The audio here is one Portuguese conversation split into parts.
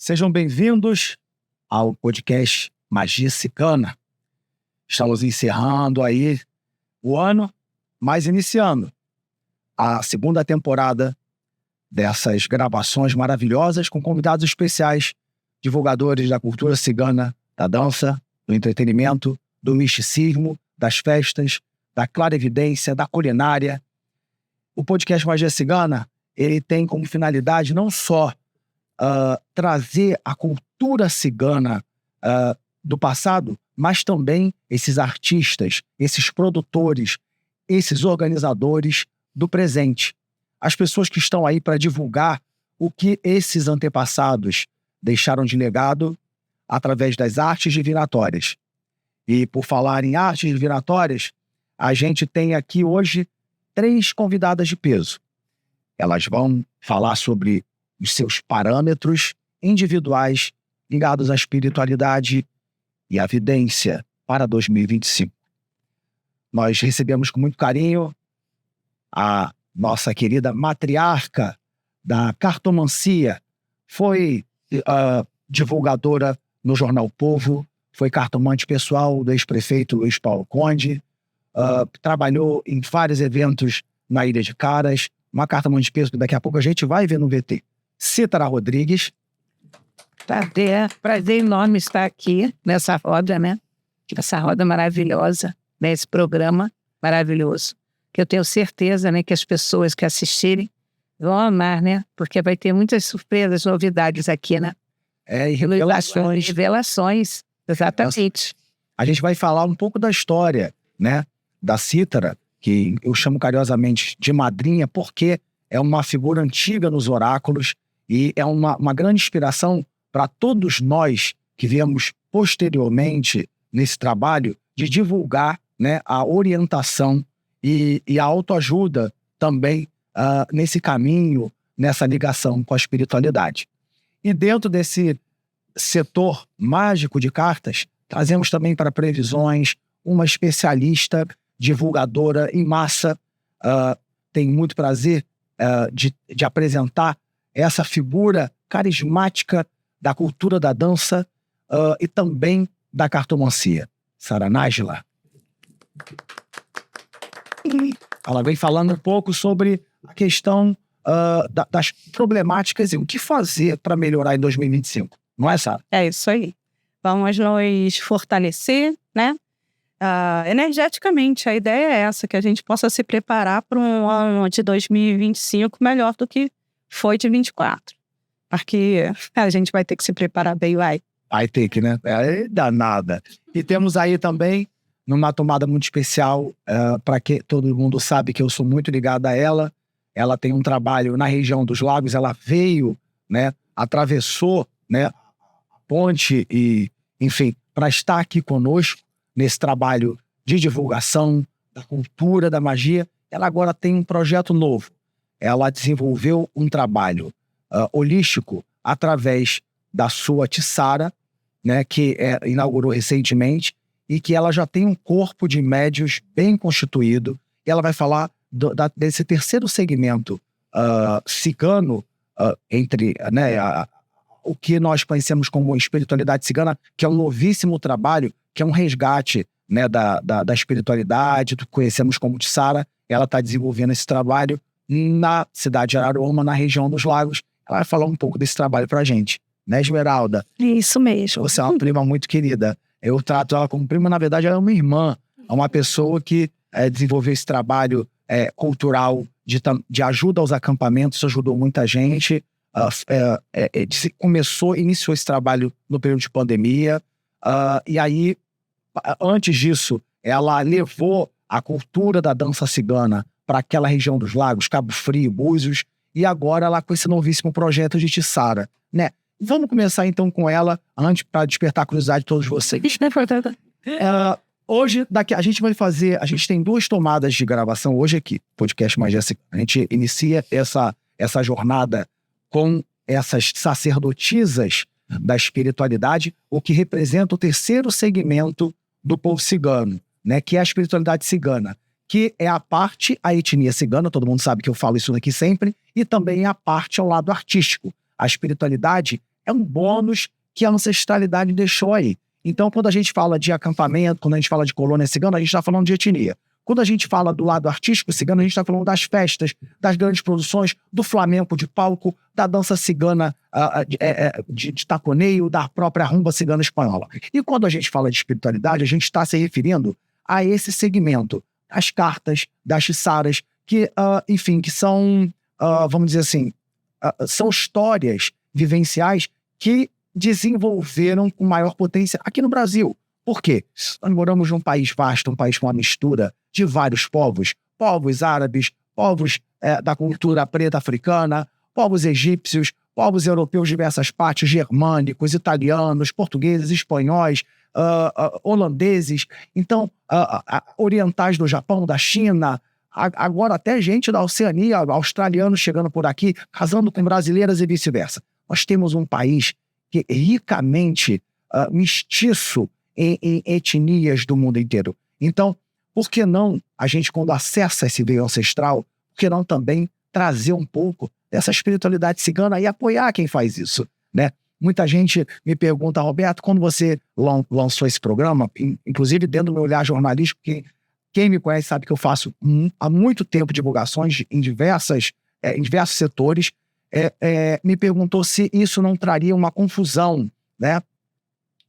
Sejam bem-vindos ao podcast Magia Cigana. Estamos encerrando aí o ano, mas iniciando a segunda temporada dessas gravações maravilhosas com convidados especiais, divulgadores da cultura cigana, da dança, do entretenimento, do misticismo, das festas, da clarividência, da culinária. O podcast Magia Cigana, ele tem como finalidade não só trazer a cultura cigana do passado, mas também esses artistas, esses produtores, esses organizadores do presente. As pessoas que estão aí para divulgar o que esses antepassados deixaram de legado através das artes divinatórias. E por falar em artes divinatórias, a gente tem aqui hoje 3 convidadas de peso. Elas vão falar sobre os seus parâmetros individuais ligados à espiritualidade e à vidência para 2025. Nós recebemos com muito carinho a nossa querida matriarca da cartomancia, foi divulgadora no Jornal Povo, foi cartomante pessoal do ex-prefeito Luiz Paulo Conde, trabalhou em vários eventos na Ilha de Caras, uma cartomante de peso que daqui a pouco a gente vai ver no VT. Cítara Rodrigues. Prazer enorme estar aqui nessa roda, né? Essa roda maravilhosa, nesse programa maravilhoso. Que eu tenho certeza, né, que as pessoas que assistirem vão amar, né? Porque vai ter muitas surpresas, novidades aqui, né? E revelações. Revelações, exatamente. A gente vai falar um pouco da história, né, da Cítara, que eu chamo carinhosamente de madrinha, porque é uma figura antiga nos oráculos e é uma grande inspiração para todos nós que viemos posteriormente nesse trabalho de divulgar, né, a orientação e a autoajuda também nesse caminho, nessa ligação com a espiritualidade. E dentro desse setor mágico de cartas, trazemos também para previsões uma especialista, divulgadora em massa. Tenho muito prazer de apresentar essa figura carismática da cultura da dança e também da cartomancia. Sara Nájila. Ela vem falando um pouco sobre a questão das problemáticas e o que fazer para melhorar em 2025. Não é, Sara? É isso aí. Vamos nos fortalecer, né? Energeticamente, a ideia é essa, que a gente possa se preparar para um ano de 2025 melhor do que foi de 24. Porque a gente vai ter que se preparar bem, vai. Vai ter que, né? É danada. E temos aí também, numa tomada muito especial, para que todo mundo sabe que eu sou muito ligado a ela. Ela tem um trabalho na região dos lagos, ela veio, né, atravessou, né, a ponte e, enfim, para estar aqui conosco nesse trabalho de divulgação da cultura, da magia. Ela agora tem um projeto novo. Ela desenvolveu um trabalho holístico através da sua Tissara, né, que inaugurou recentemente, e que ela já tem um corpo de médios bem constituído. E ela vai falar desse terceiro segmento cigano, entre, né, o que nós conhecemos como espiritualidade cigana, que é um novíssimo trabalho, que é um resgate, né, da espiritualidade, do que conhecemos como Tissara. Ela está desenvolvendo esse trabalho na cidade de Araruama, na região dos lagos. Ela vai falar um pouco desse trabalho pra gente, né, Esmeralda? Isso mesmo. Você é uma prima muito querida. Eu trato ela como prima, na verdade ela é uma irmã, é uma pessoa que desenvolveu esse trabalho cultural de ajuda aos acampamentos, ajudou muita gente. Iniciou esse trabalho no período de pandemia, e aí, antes disso, ela levou a cultura da dança cigana para aquela região dos lagos, Cabo Frio, Búzios, e agora ela com esse novíssimo projeto de Tissara, né? Vamos começar então com ela, antes, para despertar a curiosidade de todos vocês. Hoje, a gente tem 2 tomadas de gravação hoje aqui, podcast Magia Cigana. A gente inicia essa jornada com essas sacerdotisas da espiritualidade, o que representa o terceiro segmento do povo cigano, né, que é a espiritualidade cigana, que é a etnia cigana, todo mundo sabe que eu falo isso aqui sempre, e também a parte ao lado artístico. A espiritualidade, é um bônus que a ancestralidade deixou aí. Então, quando a gente fala de acampamento, quando a gente fala de colônia cigana, a gente está falando de etnia. Quando a gente fala do lado artístico cigano, a gente está falando das festas, das grandes produções, do flamenco de palco, da dança cigana de taconeio, da própria rumba cigana espanhola. E quando a gente fala de espiritualidade, a gente está se referindo a esse segmento, as cartas, das chiçaras, que, enfim, que são, vamos dizer assim, são histórias vivenciais que desenvolveram com maior potência aqui no Brasil. Por quê? Nós moramos num país vasto, um país com uma mistura de vários povos, povos árabes, povos da cultura preta africana, povos egípcios, povos europeus de diversas partes, germânicos, italianos, portugueses, espanhóis, holandeses, então, orientais do Japão, da China, agora até gente da Oceania, australianos chegando por aqui, casando com brasileiras e vice-versa. Nós temos um país que é ricamente mestiço em etnias do mundo inteiro. Então, por que não a gente, quando acessa esse veio ancestral, por que não também trazer um pouco dessa espiritualidade cigana e apoiar quem faz isso, né? Muita gente me pergunta, Roberto, quando você lançou esse programa, inclusive dentro do meu olhar jornalístico, quem me conhece sabe que eu faço há muito tempo divulgações em diversos setores, me perguntou se isso não traria uma confusão, né?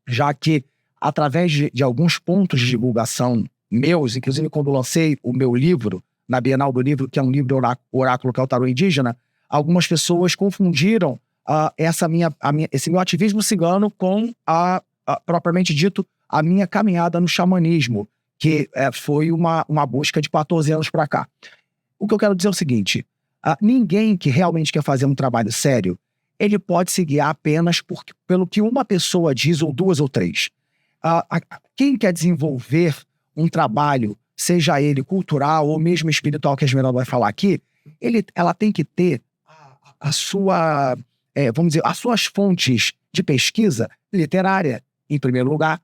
Já que, através de alguns pontos de divulgação meus, inclusive quando lancei o meu livro, na Bienal do Livro, que é um livro oráculo, que é o Tarô Indígena, algumas pessoas confundiram esse meu ativismo cigano com propriamente dito, a minha caminhada no xamanismo, que foi uma busca de 14 anos para cá. O que eu quero dizer é o seguinte, ninguém que realmente quer fazer um trabalho sério, ele pode se guiar apenas pelo que uma pessoa diz, ou duas ou três. Quem quer desenvolver um trabalho, seja ele cultural ou mesmo espiritual, que a Esmeralda vai falar aqui, ela tem que ter vamos dizer, as suas fontes de pesquisa literária, em primeiro lugar,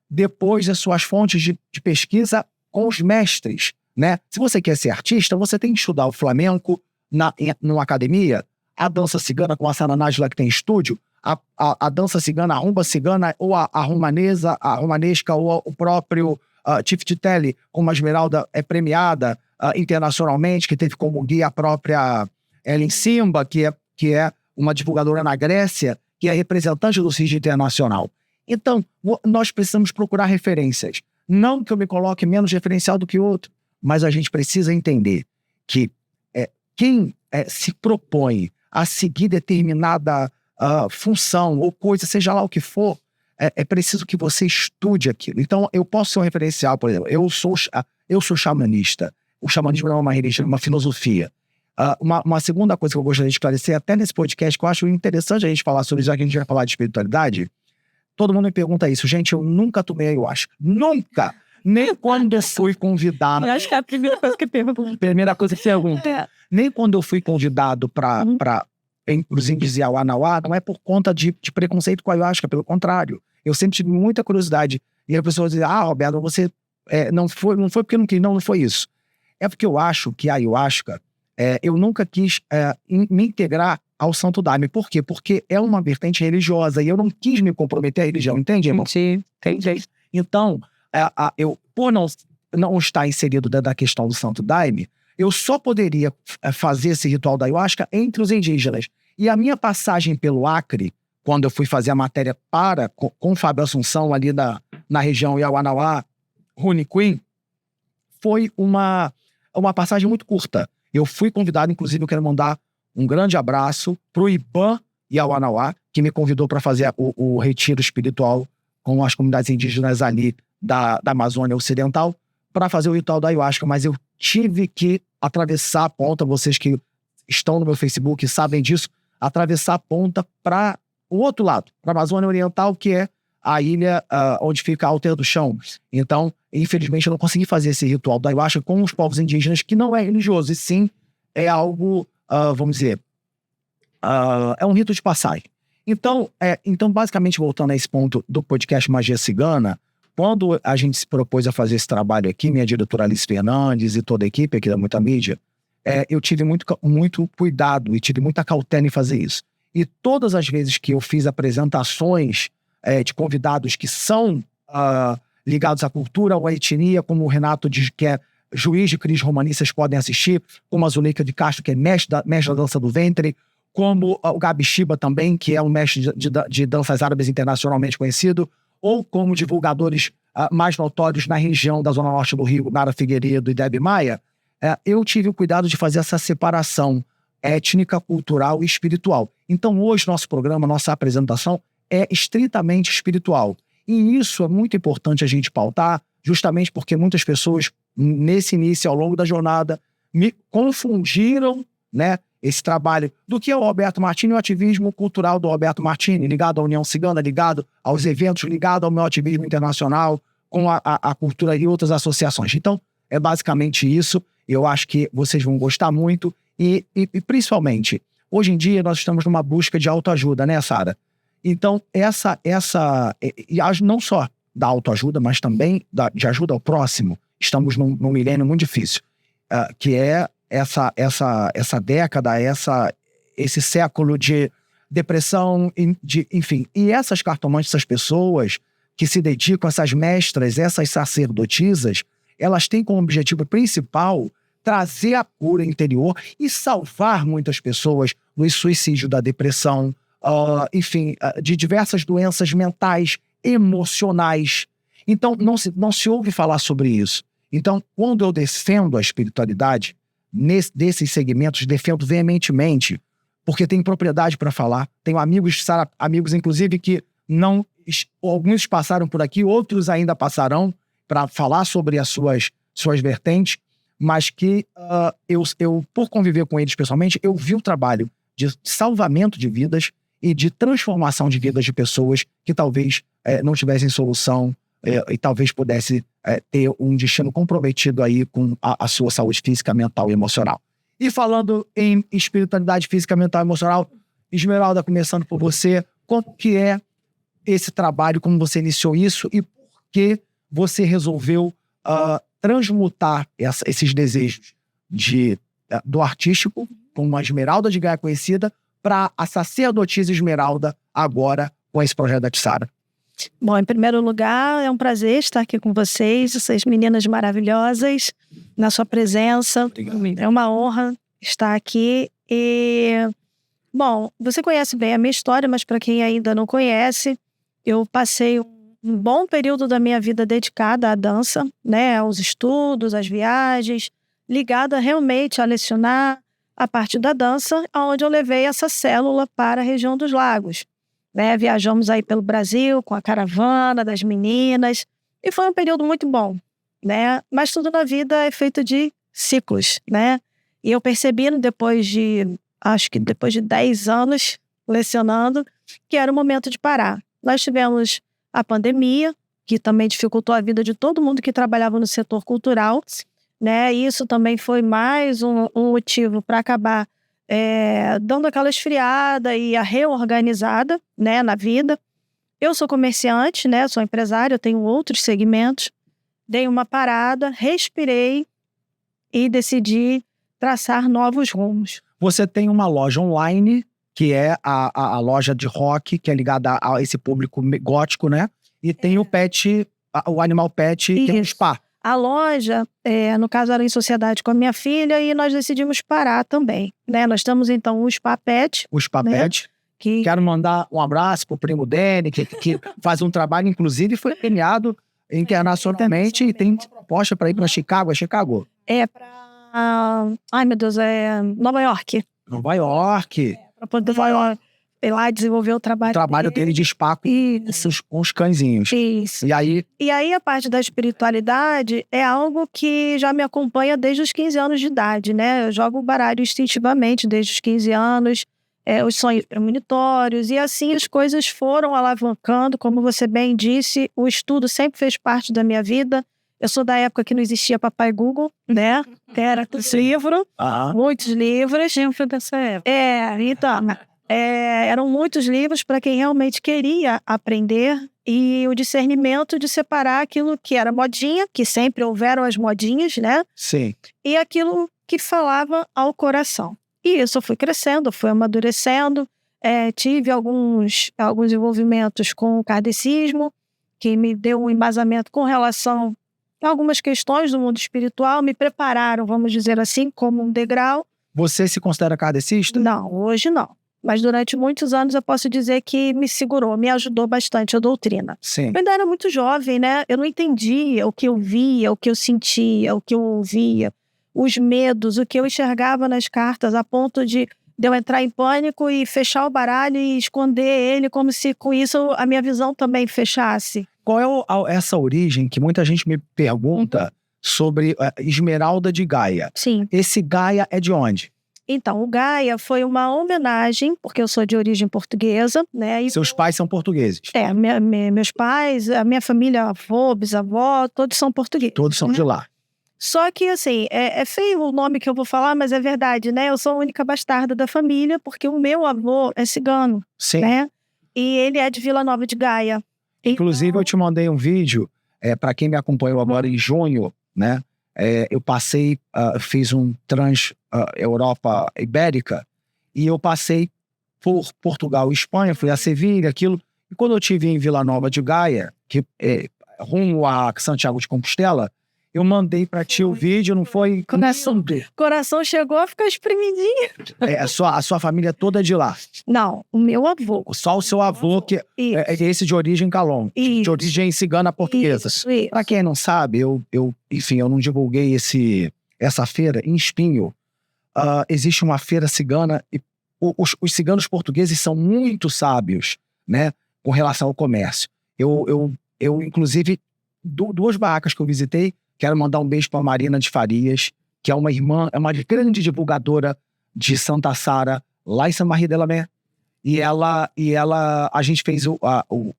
depois as suas fontes de pesquisa com os mestres, né? Se você quer ser artista, você tem que estudar o flamenco numa academia, a dança cigana com a Sara Nájila, que tem estúdio, a dança cigana, a rumba cigana, ou a romanesa, a romanesca, ou o próprio Tifitelli, como a Esmeralda é premiada internacionalmente, que teve como guia a própria Ellen Simba, que é uma divulgadora na Grécia, que é representante do CID internacional. Então, nós precisamos procurar referências. Não que eu me coloque menos referencial do que outro, mas a gente precisa entender que quem se propõe a seguir determinada função ou coisa, seja lá o que for, é preciso que você estude aquilo. Então, eu posso ser um referencial, por exemplo, eu sou xamanista. O xamanismo não é uma religião, é uma filosofia. Uma segunda coisa que eu gostaria de esclarecer, até nesse podcast, que eu acho interessante a gente falar sobre isso, já que a gente vai falar de espiritualidade, todo mundo me pergunta isso. Gente, eu nunca tomei ayahuasca. Nunca! Nem quando eu fui convidado. Eu acho que é a primeira coisa que pergunta. Primeira coisa que pergunta. Nem quando eu fui convidado para os índios de Awanauá, não é por conta de preconceito com a ayahuasca, pelo contrário. Eu sempre tive muita curiosidade. E a pessoa diz, Roberto, você não foi porque não quis. Não foi isso. É porque eu acho que a ayahuasca, eu nunca quis me integrar ao Santo Daime. Por quê? Porque é uma vertente religiosa e eu não quis me comprometer à religião, entende, irmão? Sim, entendi. Então, eu, por não estar inserido dentro da questão do Santo Daime, eu só poderia fazer esse ritual da ayahuasca entre os indígenas. E a minha passagem pelo Acre, quando eu fui fazer a matéria com Fábio Assunção ali na região Yawanauá, Runiquim, foi uma passagem muito curta. Eu fui convidado, inclusive eu quero mandar um grande abraço para o Iban Yawanauá, que me convidou para fazer o retiro espiritual com as comunidades indígenas ali da Amazônia Ocidental, para fazer o ritual da ayahuasca, mas eu tive que atravessar a ponta, vocês que estão no meu Facebook sabem disso, atravessar a ponta para o outro lado, para a Amazônia Oriental, que é a ilha onde fica a Alter do Chão. Então, infelizmente, eu não consegui fazer esse ritual da ayahuasca com os povos indígenas, que não é religioso, e sim é algo, vamos dizer, é um rito de passagem. Então, basicamente, voltando a esse ponto do podcast Magia Cigana, quando a gente se propôs a fazer esse trabalho aqui, minha diretora Alice Fernandes e toda a equipe aqui da Muita Mídia, eu tive muito cuidado e tive muita cautela em fazer isso. E todas as vezes que eu fiz apresentações de convidados que são ligados à cultura ou à etnia, como o Renato diz, que é juiz de Cris Romani, vocês podem assistir, como a Zuleika de Castro, que é mestre da dança do ventre, como o Gabi Shiba também, que é um mestre de danças árabes internacionalmente conhecido, ou como divulgadores mais notórios na região da Zona Norte do Rio, Nara Figueiredo e Debbie Maia, eu tive o cuidado de fazer essa separação étnica, cultural e espiritual. Então hoje nosso programa, nossa apresentação é estritamente espiritual. E isso é muito importante a gente pautar, justamente porque muitas pessoas, nesse início, ao longo da jornada, me confundiram, né, esse trabalho do que é o Roberto Martini, o ativismo cultural do Roberto Martini, ligado à União Cigana, ligado aos eventos, ligado ao meu ativismo internacional, com a cultura e outras associações. Então, é basicamente isso. Eu acho que vocês vão gostar muito e principalmente, hoje em dia nós estamos numa busca de autoajuda, né, Sara? Então, não só da autoajuda, mas também de ajuda ao próximo. Estamos num milênio muito difícil, que é essa década, esse século de depressão, enfim. E essas cartomantes, essas pessoas que se dedicam, essas mestras, essas sacerdotisas, elas têm como objetivo principal trazer a cura interior e salvar muitas pessoas do suicídio, da depressão, enfim, de diversas doenças mentais, emocionais. Então, não se ouve falar sobre isso. Então, quando eu defendo a espiritualidade, desses segmentos, defendo veementemente, porque tenho propriedade para falar. Tenho amigos, inclusive, que alguns passaram por aqui, outros ainda passarão para falar sobre as suas vertentes, mas que eu, por conviver com eles pessoalmente, eu vi o trabalho de salvamento de vidas e de transformação de vidas de pessoas que talvez não tivessem solução e talvez pudesse ter um destino comprometido aí com a sua saúde física, mental e emocional. E falando em espiritualidade física, mental e emocional, Esmeralda, começando por você, como que é esse trabalho, como você iniciou isso e por que você resolveu transmutar esses desejos do artístico, como a Esmeralda de Gaia conhecida, para a sacerdotisa Esmeralda agora com esse projeto da Tsara? Bom, em primeiro lugar, é um prazer estar aqui com vocês, essas meninas maravilhosas, na sua presença. Obrigado. É uma honra estar aqui. Bom, você conhece bem a minha história, mas para quem ainda não conhece, eu passei um bom período da minha vida dedicada à dança, né, aos estudos, às viagens, ligada realmente a lecionar a parte da dança, onde eu levei essa célula para a região dos lagos. Né, viajamos aí pelo Brasil com a caravana das meninas e foi um período muito bom, né? Mas tudo na vida é feito de ciclos, né? E eu percebi depois de 10 anos lecionando que era o momento de parar. Nós tivemos a pandemia, que também dificultou a vida de todo mundo que trabalhava no setor cultural, né? E isso também foi mais um motivo para acabar dando aquela esfriada e a reorganizada, né, na vida. Eu sou comerciante, né, sou empresária, eu tenho outros segmentos. Dei uma parada, respirei e decidi traçar novos rumos. Você tem uma loja online, que é a loja de rock, que é ligada a esse público gótico, né? E tem o pet, o Animal Pet, que é um spa. A loja, no caso, era em sociedade com a minha filha e nós decidimos parar também, né? Nós estamos, então, o Spa Pet. O Spa Pet. Quero mandar um abraço pro primo Dani, que faz um trabalho, inclusive, foi premiado internacionalmente e tem proposta para ir para Chicago. É Chicago? É para... Ai, meu Deus, é Nova York. Nova York. Para poder ir lá desenvolver o trabalho. O trabalho dele de spa com os cãezinhos. Isso. E aí a parte da espiritualidade é algo que já me acompanha desde os 15 anos de idade, né? Eu jogo baralho instintivamente desde os 15 anos, os sonhos premonitórios, e assim as coisas foram alavancando. Como você bem disse, o estudo sempre fez parte da minha vida. Eu sou da época que não existia Papai Google, né? Era livro, muitos livros. Sempre dessa época. Então... eram muitos livros para quem realmente queria aprender e o discernimento de separar aquilo que era modinha, que sempre houveram as modinhas, né? Sim. E aquilo que falava ao coração. E isso eu fui crescendo, fui amadurecendo, tive alguns envolvimentos com o kardecismo, que me deu um embasamento com relação a algumas questões do mundo espiritual, me prepararam, vamos dizer assim, como um degrau. Você se considera kardecista? Não, hoje não. Mas durante muitos anos eu posso dizer que me segurou, me ajudou bastante a doutrina. Sim. Eu ainda era muito jovem, né? Eu não entendia o que eu via, o que eu sentia, o que eu ouvia, os medos, o que eu enxergava nas cartas, a ponto de eu entrar em pânico e fechar o baralho e esconder ele, como se com isso a minha visão também fechasse. Qual é essa origem que muita gente me pergunta sobre Esmeralda de Gaia? Sim. Esse Gaia é de onde? Então, o Gaia foi uma homenagem, porque eu sou de origem portuguesa, né? E Seus pais são portugueses? meus pais, a minha família, avô, bisavó, todos são portugueses. Todos são de lá. Só que, assim, é feio o nome que eu vou falar, mas é verdade, né? Eu sou a única bastarda da família, porque o meu avô é cigano, Sim. né? E ele é de Vila Nova de Gaia. Inclusive, eu te mandei um vídeo, para quem me acompanhou agora em junho, né? Eu passei, fiz um Trans-Europa Ibérica, e eu passei por Portugal e Espanha, fui a Sevilha, aquilo. E quando eu estive em Vila Nova de Gaia, rumo a Santiago de Compostela, eu mandei pra ti o vídeo, não foi? Coração chegou a ficar espremidinho. A sua família toda é de lá? Não, o meu avô. Só o seu avô, que é esse de origem calon, de origem cigana portuguesa. Isso. Pra quem não sabe, enfim, eu não divulguei essa feira em Espinho. Existe uma feira cigana e os ciganos portugueses são muito sábios, né, com relação ao comércio. Eu inclusive, duas barracas que eu visitei, quero mandar um beijo para a Marina de Farias, que é uma irmã, é uma grande divulgadora de Santa Sara, lá em Saint-Marie de la Mer. E a gente fez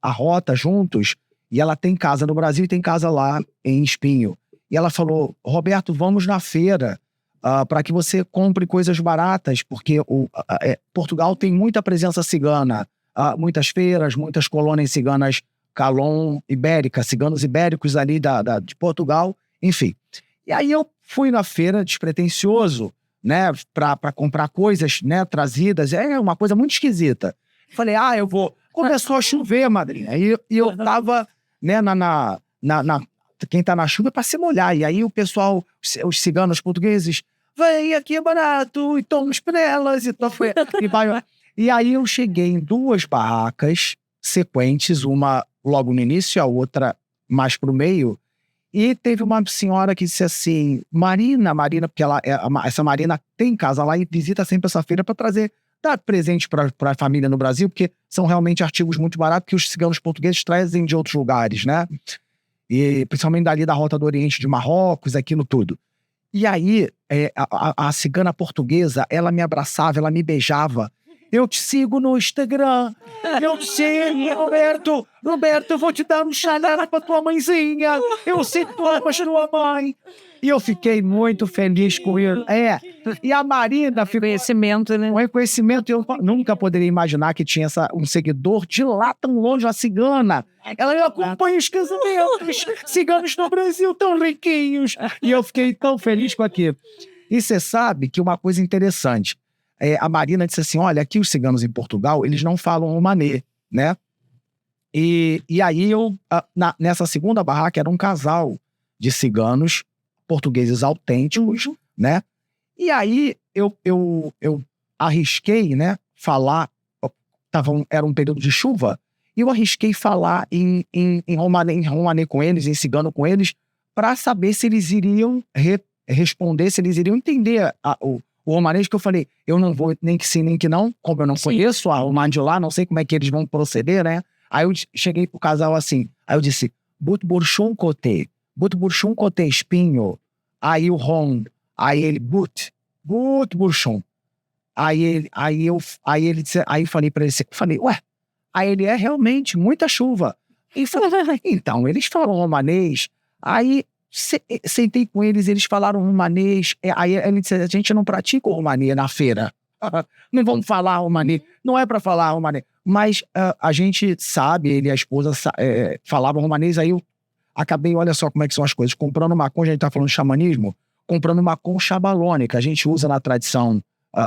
a rota juntos, e ela tem casa no Brasil e tem casa lá em Espinho. E ela falou, Roberto, vamos na feira para que você compre coisas baratas, porque Portugal tem muita presença cigana, muitas feiras, muitas colônias ciganas calon, ibérica, ciganos ibéricos ali de Portugal, enfim. E aí eu fui na feira despretensioso, né, para comprar coisas, né, trazidas, uma coisa muito esquisita. Falei, eu vou. Começou a chover, madrinha, e eu tava, né, quem tá na chuva é pra se molhar, e aí o pessoal, os ciganos portugueses, vem aqui é barato, e toma elas, e aí eu cheguei em duas barracas sequentes, uma logo no início, a outra mais pro meio, e teve uma senhora que disse assim, Marina, porque essa Marina tem casa lá e visita sempre essa feira para dar presente para a família no Brasil, porque são realmente artigos muito baratos que os ciganos portugueses trazem de outros lugares, né? E principalmente dali da Rota do Oriente de Marrocos, aquilo tudo. E aí, a cigana portuguesa, ela me abraçava, ela me beijava. Eu te sigo no Instagram. Eu te sigo, Roberto. Roberto, eu vou te dar um chalé pra tua mãezinha. Eu sei que tu amas tua mãe. E eu fiquei muito feliz com isso. E a Marina ficou... Conhecimento, né? Um reconhecimento. Eu nunca poderia imaginar que tinha um seguidor de lá tão longe, a cigana. Ela acompanha os casamentos. Ciganos no Brasil tão riquinhos. E eu fiquei tão feliz com aquilo. E você sabe que uma coisa interessante. A Marina disse assim, olha, aqui os ciganos em Portugal, eles não falam romanê, né? E aí nessa segunda barraca era um casal de ciganos portugueses autênticos, né? E aí eu arrisquei, né, falar, era um período de chuva, e eu arrisquei falar em romanê com eles, em cigano com eles, para saber se eles iriam responder, se eles iriam entender o romanês, que eu falei, eu não vou nem que sim, nem que não, como eu não conheço a romã de lá, não sei como é que eles vão proceder, né? Aí eu cheguei pro casal assim, aí eu disse, but burchum cote espinho, aí o rom, aí ele, but burchum. Aí ele disse, aí eu falei pra ele, ué, aí ele realmente muita chuva. E falei, então, eles falam romanês, aí sentei com eles, eles falaram romanês, aí ele disse, a gente não pratica o romanê na feira, não vamos falar romanê, não é para falar romanê, mas a gente sabe, ele e a esposa falavam romanês, aí eu acabei, olha só como é que são as coisas, comprando uma concha, a gente tá falando de xamanismo, comprando uma concha abalone, que a gente usa na tradição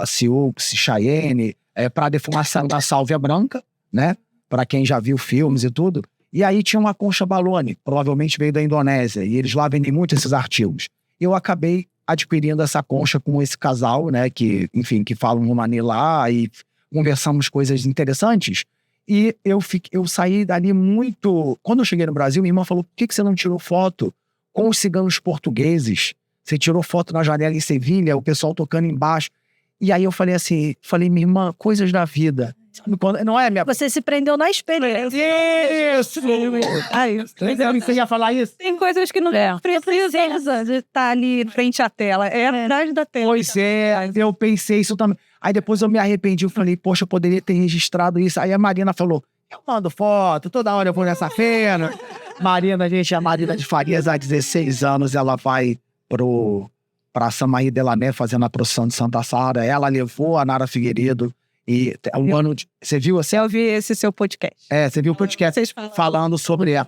Sioux, Cheyenne, para defumação da sálvia branca, né? Para quem já viu filmes e tudo. E aí tinha uma concha balone, provavelmente veio da Indonésia, e eles lá vendem muito esses artigos. Eu acabei adquirindo essa concha com esse casal, né? Que, enfim, que falam romani lá e conversamos coisas interessantes. E eu saí dali muito... Quando eu cheguei no Brasil, minha irmã falou, por que você não tirou foto com os ciganos portugueses? Você tirou foto na janela em Sevilha, o pessoal tocando embaixo. E aí eu falei assim, minha irmã, coisas da vida. Sabe quando, não é minha... Você se prendeu na experiência. Isso! Você ia falar isso? Tem coisas que não precisa de estar ali frente à tela. É atrás da tela. Pois é, eu pensei isso também. Aí depois eu me arrependi, eu falei, poxa, eu poderia ter registrado isso. Aí a Marina falou, eu mando foto, toda hora eu vou nessa feira. Marina, gente, a Marina de Farias, há 16 anos, ela vai pra Samaí Delané fazendo a procissão de Santa Sara. Ela levou a Nara Figueiredo. E um ano de... Você viu assim? Eu vi esse seu podcast. Você viu o podcast falando sobre ela.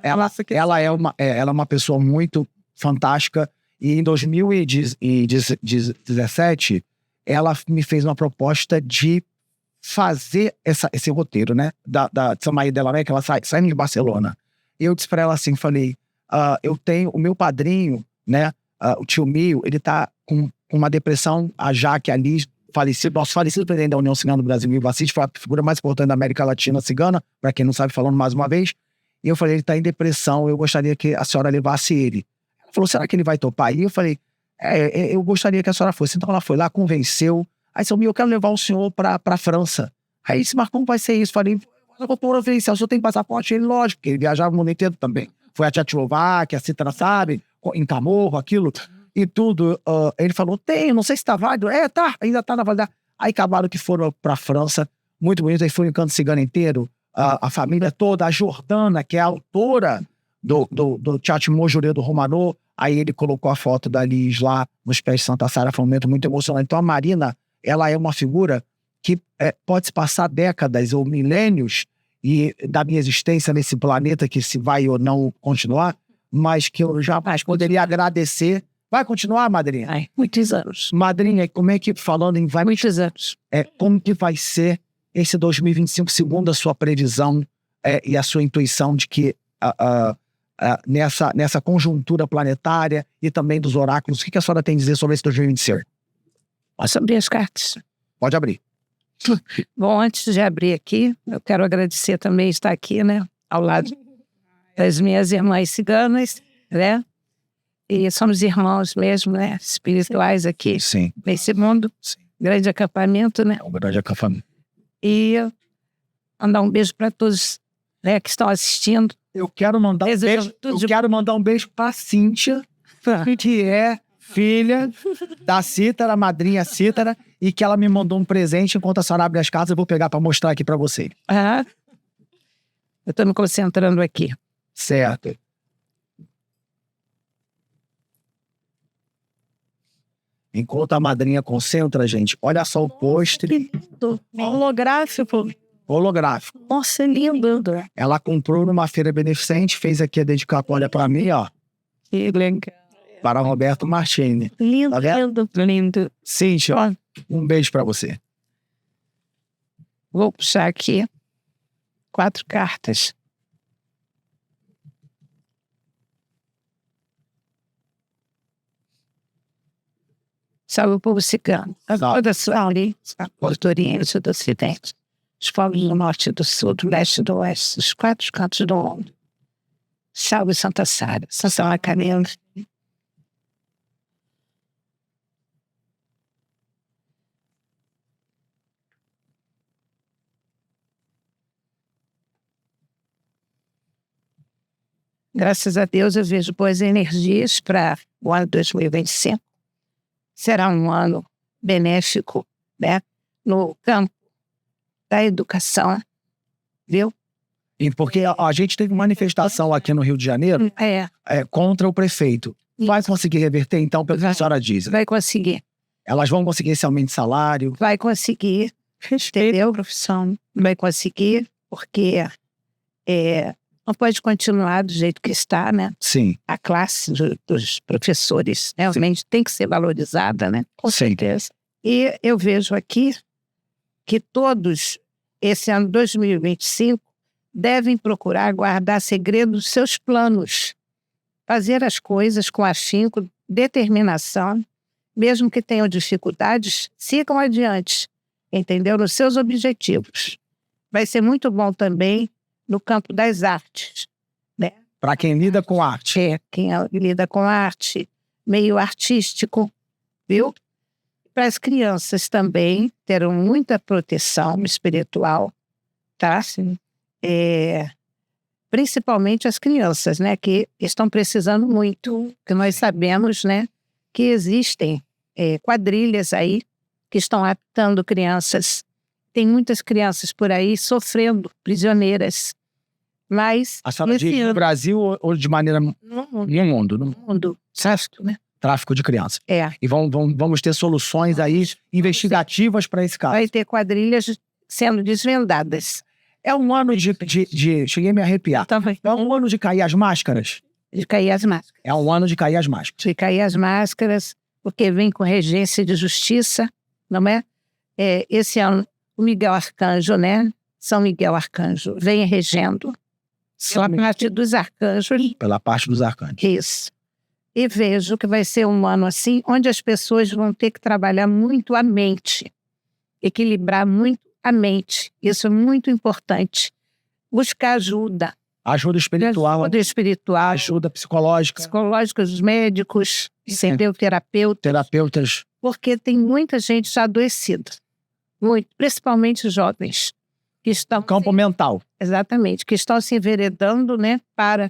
Ela é uma pessoa muito fantástica. E em 2017, ela me fez uma proposta de fazer esse roteiro, né? Da Samaí Delané, que ela sai de Barcelona. Eu disse pra ela assim, falei, eu tenho o meu padrinho, né? O tio Mio, ele tá com uma depressão, a Jaque, a Liz, nosso falecido presidente da União Cigana do Brasil, Mil Assis, foi a figura mais importante da América Latina cigana, para quem não sabe, falando mais uma vez. E eu falei, ele tá em depressão, eu gostaria que a senhora levasse ele. Ela falou, será que ele vai topar? E eu falei, eu gostaria que a senhora fosse. Então ela foi lá, convenceu. Aí, seu Mio, eu quero levar o senhor pra França. Aí disse, mas como vai ser isso? Falei, eu vou providenciar, o senhor tem passaporte? Ele, lógico, porque ele viajava o mundo inteiro também. Foi a Tchecoslováquia, a Citra, sabe? Em Camorro, aquilo. E tudo, ele falou, não sei se tá válido. Tá, ainda tá na validade. Aí acabaram que foram pra França, muito bonito, aí foi um canto cigano inteiro, a família toda, a Jordana, que é a autora do Teatro Mojurê do Romanô, aí ele colocou a foto da Liz lá nos pés de Santa Sara, foi um momento muito emocionante. Então a Marina, ela é uma figura que pode se passar décadas ou milênios e da minha existência nesse planeta, que se vai ou não continuar, mas que eu jamais poderia agradecer. Vai continuar, madrinha? Ai, muitos anos. Madrinha, como é que, falando em Muitos anos. como que vai ser esse 2025, segundo a sua previsão e a sua intuição de que nessa conjuntura planetária e também dos oráculos, o que a senhora tem a dizer sobre esse 2025? Posso abrir as cartas? Pode abrir. Bom, antes de abrir aqui, eu quero agradecer também estar aqui, né? Ao lado das minhas irmãs ciganas, né? E somos irmãos mesmo, né? Espirituais aqui. Sim. Nesse mundo. Sim. Grande acampamento, né? É um grande acampamento. E mandar um beijo para todos, né, que estão assistindo. Eu quero mandar um beijo pra Cíntia, que é filha da Cítara, madrinha Cítara, e que ela me mandou um presente. Enquanto a senhora abre as cartas, eu vou pegar pra mostrar aqui pra você. Eu tô me concentrando aqui. Certo. Enquanto a madrinha concentra, gente, olha só o pôster. Holográfico. Holográfico. Nossa, é lindo. Ela comprou numa feira beneficente, fez aqui a dedicatória pra mim, ó. Que legal. Para Roberto Martini. Lindo, Tá vendo? Lindo. Cíntia, ó, um beijo pra você. Vou puxar aqui 4 cartas. Salve o povo cigano. Toda a sua lei, do Oriente e do Ocidente. Os povos do Norte e do Sul, do Leste e do Oeste, os 4 cantos do mundo. Salve Santa Sara, Santa Macarena. Graças a Deus eu vejo boas energias para o ano 2025. Será um ano benéfico, né? No campo da educação, viu? E porque a gente teve manifestação aqui no Rio de Janeiro contra o prefeito. Vai conseguir reverter, então, pelo que a senhora diz? Vai conseguir. Elas vão conseguir esse aumento de salário? Vai conseguir. Entendeu, profissão? Vai conseguir, porque não pode continuar do jeito que está, né? Sim. A classe dos professores realmente tem que ser valorizada, né? Com certeza. E eu vejo aqui que todos, esse ano 2025, devem procurar guardar segredo dos seus planos, fazer as coisas com afinco, determinação, mesmo que tenham dificuldades, sigam adiante, entendeu? Nos seus objetivos. Vai ser muito bom também no campo das artes, né? Para quem lida com arte. Quem lida com arte, meio artístico, viu? Para as crianças também terão muita proteção espiritual, tá? Sim. Principalmente as crianças, né? Que estão precisando muito, que nós sabemos, né? Que existem quadrilhas aí que estão raptando crianças. Tem muitas crianças por aí sofrendo, prisioneiras. Mas A senhora diz no Brasil ou de maneira... no mundo? No mundo, certo, né? Tráfico de crianças. É. E vamos ter soluções aí investigativas para esse caso. Vai ter quadrilhas sendo desvendadas. É um ano de cheguei a me arrepiar. Também. É um ano de cair as máscaras? De cair as máscaras. É um ano de cair as máscaras. De cair as máscaras, porque vem com regência de justiça, não é? Esse ano, o Miguel Arcanjo, né? São Miguel Arcanjo vem regendo. Pela parte dos arcanjos. Pela parte dos arcanjos. Isso. E vejo que vai ser um ano assim, onde as pessoas vão ter que trabalhar muito a mente. Equilibrar muito a mente. Isso é muito importante. Buscar ajuda. Ajuda espiritual. Ajuda espiritual. Ajuda psicológica. Psicológica dos médicos, entendeu? Terapeutas. Porque tem muita gente já adoecida. Muito. Principalmente jovens. Que estão... Campo mental. Exatamente. Que estão se enveredando, né? Para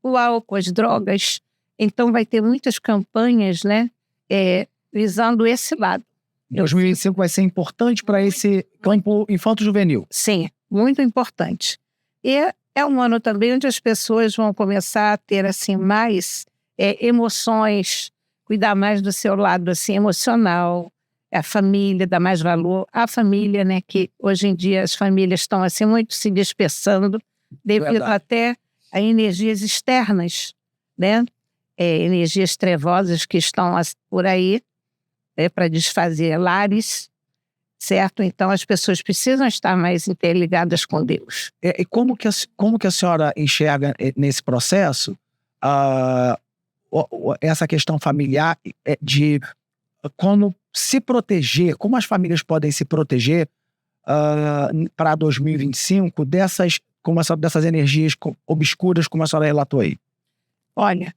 o álcool, as drogas. Então vai ter muitas campanhas, né? Visando esse lado. 2025 vai ser importante para esse campo infanto-juvenil. Sim, muito importante. E é um ano também onde as pessoas vão começar a ter assim, mais emoções, cuidar mais do seu lado assim, emocional, a família, dar mais valor à família, né? Que hoje em dia as famílias estão assim, muito se dispersando devido até a energias externas, né? Energias trevosas que estão por aí, para desfazer lares, certo? Então, as pessoas precisam estar mais interligadas com Deus. E como que a senhora enxerga nesse processo essa questão familiar de como se proteger, como as famílias podem se proteger para 2025 dessas energias obscuras, como a senhora relatou aí? Olha,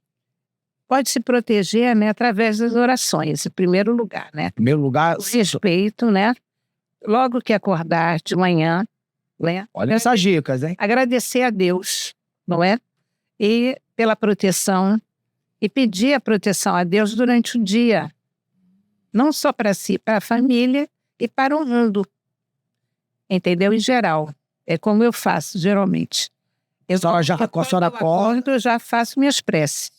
pode se proteger, né, através das orações, em primeiro lugar, né? Em primeiro lugar... O respeito, né? Logo que acordar de manhã, né? Olha essas dicas, hein? Agradecer a Deus, não é? E pela proteção, e pedir a proteção a Deus durante o dia. Não só para si, para a família e para o mundo. Entendeu? Em geral. É como eu faço, geralmente. A senhora acorda, eu já faço minhas preces.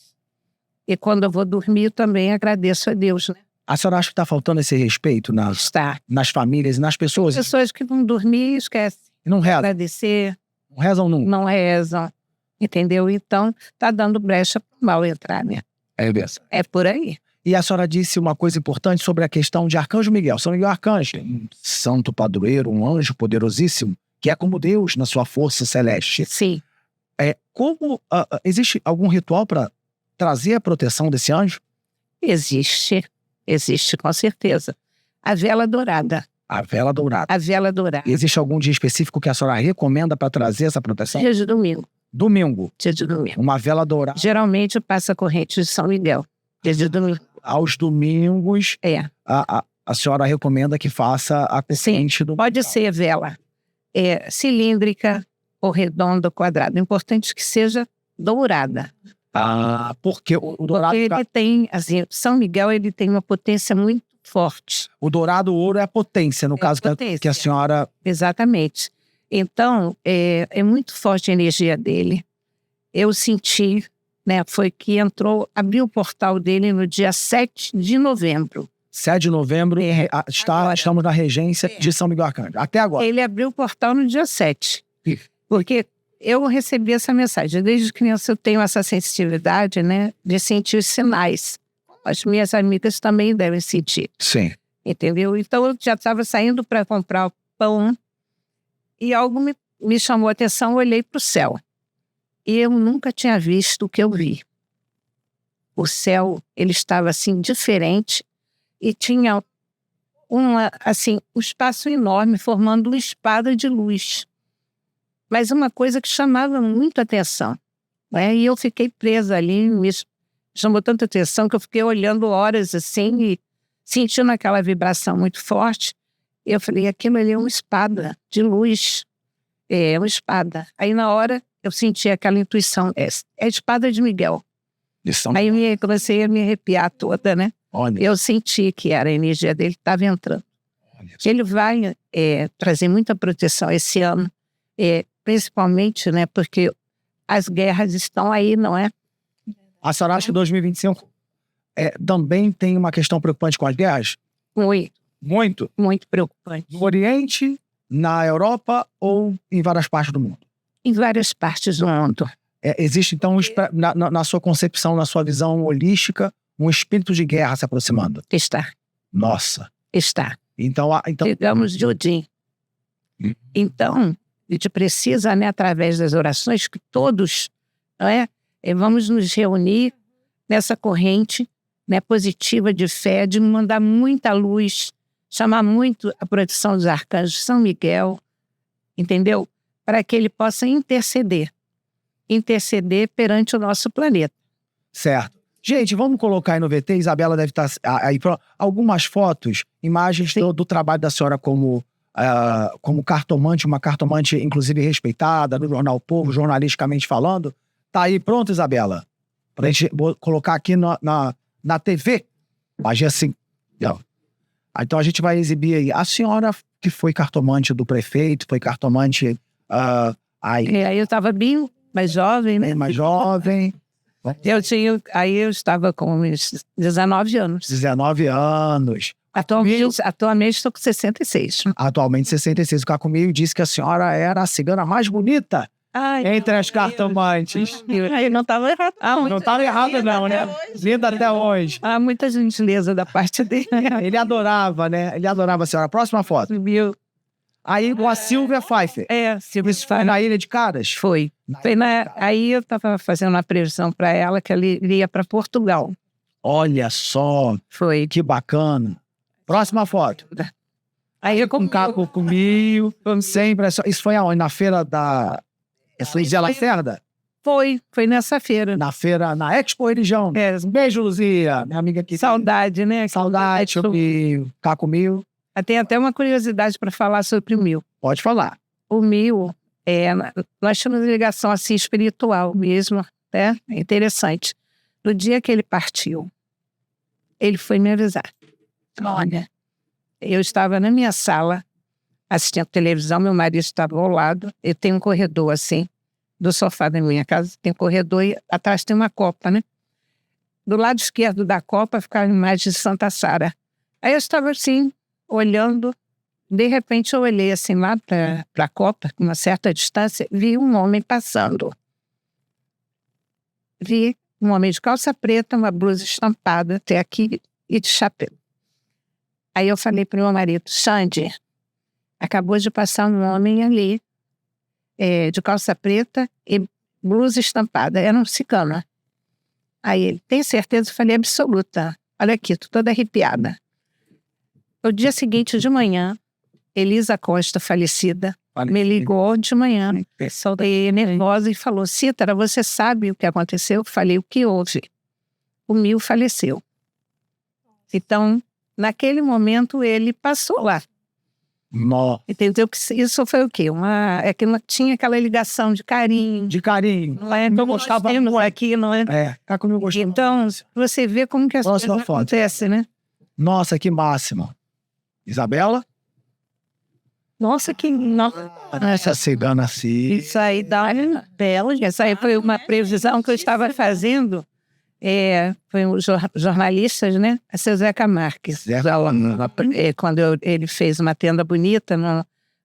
E quando eu vou dormir, eu também agradeço a Deus, né? A senhora acha que está faltando esse respeito nas famílias e nas pessoas? As pessoas que vão dormir esquecem. E não rezam. Agradecer. Não rezam nunca. Não rezam. Entendeu? Então, está dando brecha para o mal entrar, né? É mesmo. É por aí. E a senhora disse uma coisa importante sobre a questão de Arcanjo Miguel. São Miguel Arcanjo, um santo padroeiro, um anjo poderosíssimo, que é como Deus na sua força celeste. Sim. Existe algum ritual para trazer a proteção desse anjo? Existe com certeza. A vela dourada. A vela dourada. A vela dourada. Existe algum dia específico que a senhora recomenda para trazer essa proteção? Dia de domingo. Domingo. Dia de domingo. Uma vela dourada. Geralmente passa a corrente de São Miguel. Dia de domingo. Aos domingos, a senhora recomenda que faça a corrente do... Pode ser vela cilíndrica ou redonda ou quadrada. O importante é que seja dourada. Porque o dourado... Porque ele tem, assim, São Miguel, ele tem uma potência muito forte. O dourado, o ouro é a potência, no caso que a senhora... Exatamente. Então, é muito forte a energia dele. Eu senti, né, foi que abriu o portal dele no dia 7 de novembro. 7 de novembro, estamos na regência de São Miguel Arcanjo. Até agora. Ele abriu o portal no dia 7. Porque eu recebi essa mensagem. Desde criança eu tenho essa sensibilidade, né, de sentir os sinais. As minhas amigas também devem sentir. Sim. entendeu? Então, eu já estava saindo para comprar o pão e algo me chamou a atenção, eu olhei para o céu. E eu nunca tinha visto o que eu vi. O céu, ele estava assim, diferente e tinha um espaço enorme formando uma espada de luz. Mas uma coisa que chamava muito a atenção, né? E eu fiquei presa ali, me chamou tanta atenção que eu fiquei olhando horas assim e sentindo aquela vibração muito forte. E eu falei, aquilo ali é uma espada de luz. É uma espada. Aí na hora eu senti aquela intuição, é a espada de Miguel. Aí eu comecei a me arrepiar toda, né? Olha. Eu senti que era a energia dele que estava entrando. Ele vai trazer muita proteção esse ano, principalmente, né, porque as guerras estão aí, não é? A senhora acha que 2025 também tem uma questão preocupante com as guerras? Muito, Muito? muito preocupante. No Oriente, na Europa ou em várias partes do mundo? Em várias partes do mundo. Existe, então, na sua concepção, na sua visão holística, um espírito de guerra se aproximando? Está. Nossa. Está. Então... Chegamos de Odin. Então, a gente precisa, né, através das orações, que todos, não é, vamos nos reunir nessa corrente, né, positiva de fé, de mandar muita luz, chamar muito a proteção dos arcanjos, São Miguel, entendeu? Para que ele possa interceder perante o nosso planeta. Certo. Gente, vamos colocar aí no VT, Isabela deve estar aí, algumas fotos, imagens do trabalho da senhora como cartomante, uma cartomante inclusive respeitada no Jornal Povo, jornalisticamente falando. Tá aí pronto, Isabela? Pra gente colocar aqui na TV. Magia assim. Então a gente vai exibir aí. A senhora que foi cartomante do prefeito, foi cartomante... Aí eu estava bem mais jovem, né? Mais jovem. Aí eu estava com uns 19 anos. 19 anos. Atualmente estou com 66. Atualmente 66. O Caco-Mio disse que a senhora era a cigana mais bonita entre as cartomantes. Aí não estava errado. Não estava errado não, né? Linda até hoje. Muita gentileza da parte dele. Ele adorava, né? Ele adorava a senhora. Próxima foto. Aí com a Silvia Pfeiffer. Silvia Pfeiffer. Foi na Ilha de Caras? Foi. Aí eu estava fazendo uma previsão para ela que ela iria para Portugal. Olha só. Foi. Que bacana. Próxima foto. Aí eu com Caco-Mio. Sempre. Isso foi aonde? Na feira da... Foi de Lacerda? Foi nessa feira. Na feira, na Expo Religião. Beijo, Luzia. Minha amiga aqui. Saudade, né? Saudade, Caco-Mio. Tem até uma curiosidade para falar sobre o Mil. Pode falar. O Mil, nós temos ligação assim espiritual mesmo, né? É interessante. No dia que ele partiu, ele foi me avisar. Olha, eu estava na minha sala, assistindo televisão, meu marido estava ao lado, eu tenho um corredor assim, do sofá da minha casa, tem um corredor e atrás tem uma copa, né? Do lado esquerdo da copa ficava a imagem de Santa Sara. Aí eu estava assim, olhando, de repente eu olhei assim lá para a copa, com uma certa distância, vi um homem passando. Vi um homem de calça preta, uma blusa estampada até aqui e de chapéu. Aí eu falei para o meu marido, Xande, acabou de passar um homem ali, de calça preta e blusa estampada, era um cigano. Aí ele, tem certeza? Eu falei, absoluta. Olha aqui, tô toda arrepiada. No dia seguinte de manhã, Elisa Costa, falecida, me ligou de manhã, nervosa, e falou, Cítara, você sabe o que aconteceu? Eu falei, o que houve? O Mil faleceu. Então, naquele momento, ele passou lá. Nossa. Entendeu? Que isso foi o quê? Que não tinha aquela ligação de carinho. De carinho. Não é? Eu gostava muito aqui, não é? Caco-Mio gostava. Então, você vê como que as coisas acontecem, né? Nossa, que máxima. Isabela? Nossa, que... Essa cigana assim. Isso aí dá uma bela. Essa aí foi uma previsão que eu estava fazendo. Foi um jornalistas, né? A seu Zeca Marques. Quando ele fez uma tenda bonita,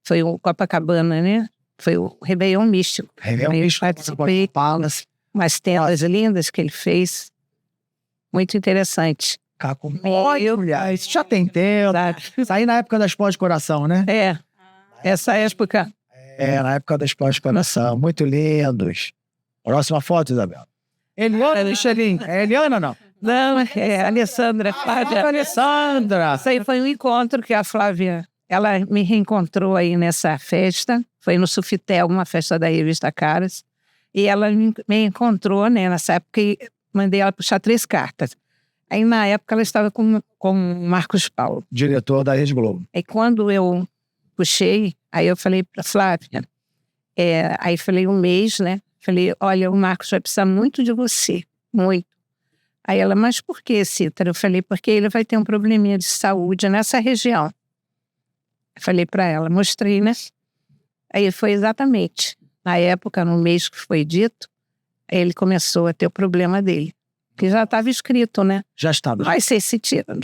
foi o Copacabana, né? Foi o Réveillon Místico. Réveillon Místico. Participei. Umas tendas lindas que ele fez. Muito interessante. Caco. Olha, mulher, isso já tem tempo. Isso aí na época das pós-coração, né? Essa época. Na época das pós-coração. Muito lindos. Próxima foto, Isabela. Eliana, Michelinho. É Eliana ou não? Não, é Alessandra. Alessandra. Isso aí foi um encontro que a Flávia, ela me reencontrou aí nessa festa. Foi no Sufitel, uma festa da revista Caras. E ela me encontrou, né, nessa época, e mandei ela puxar 3 cartas. Aí, na época, ela estava com o Marcos Paulo. Diretor da Rede Globo. Aí, quando eu puxei, aí eu falei para Flávia, aí falei um mês, né? Falei, olha, o Marcos vai precisar muito de você, muito. Aí ela, mas por que, Cítara? Eu falei, porque ele vai ter um probleminha de saúde nessa região. Eu falei para ela, mostrei, né? Aí foi exatamente, na época, no mês que foi dito, ele começou a ter o problema dele. Que já estava escrito, né? Já estava. Vai ser esse tipo. A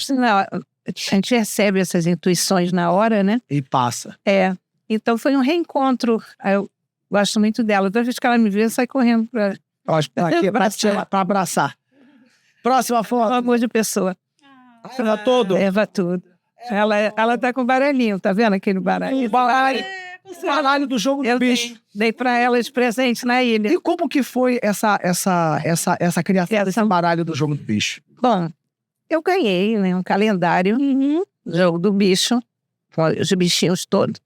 gente recebe essas intuições na hora, né? E passa. Então foi um reencontro. Eu gosto muito dela. Toda vez que ela me vê, sai correndo para abraçar. Próxima foto. Amor de pessoa. Leva tudo. Leva tudo. Ela tá com baralhinho, tá vendo aquele baralho? O baralho do jogo do bicho. Dei para ela de presente na ilha. E como que foi essa criação desse baralho do jogo do bicho? Bom, eu ganhei, né, um calendário do jogo do bicho, com os bichinhos todos.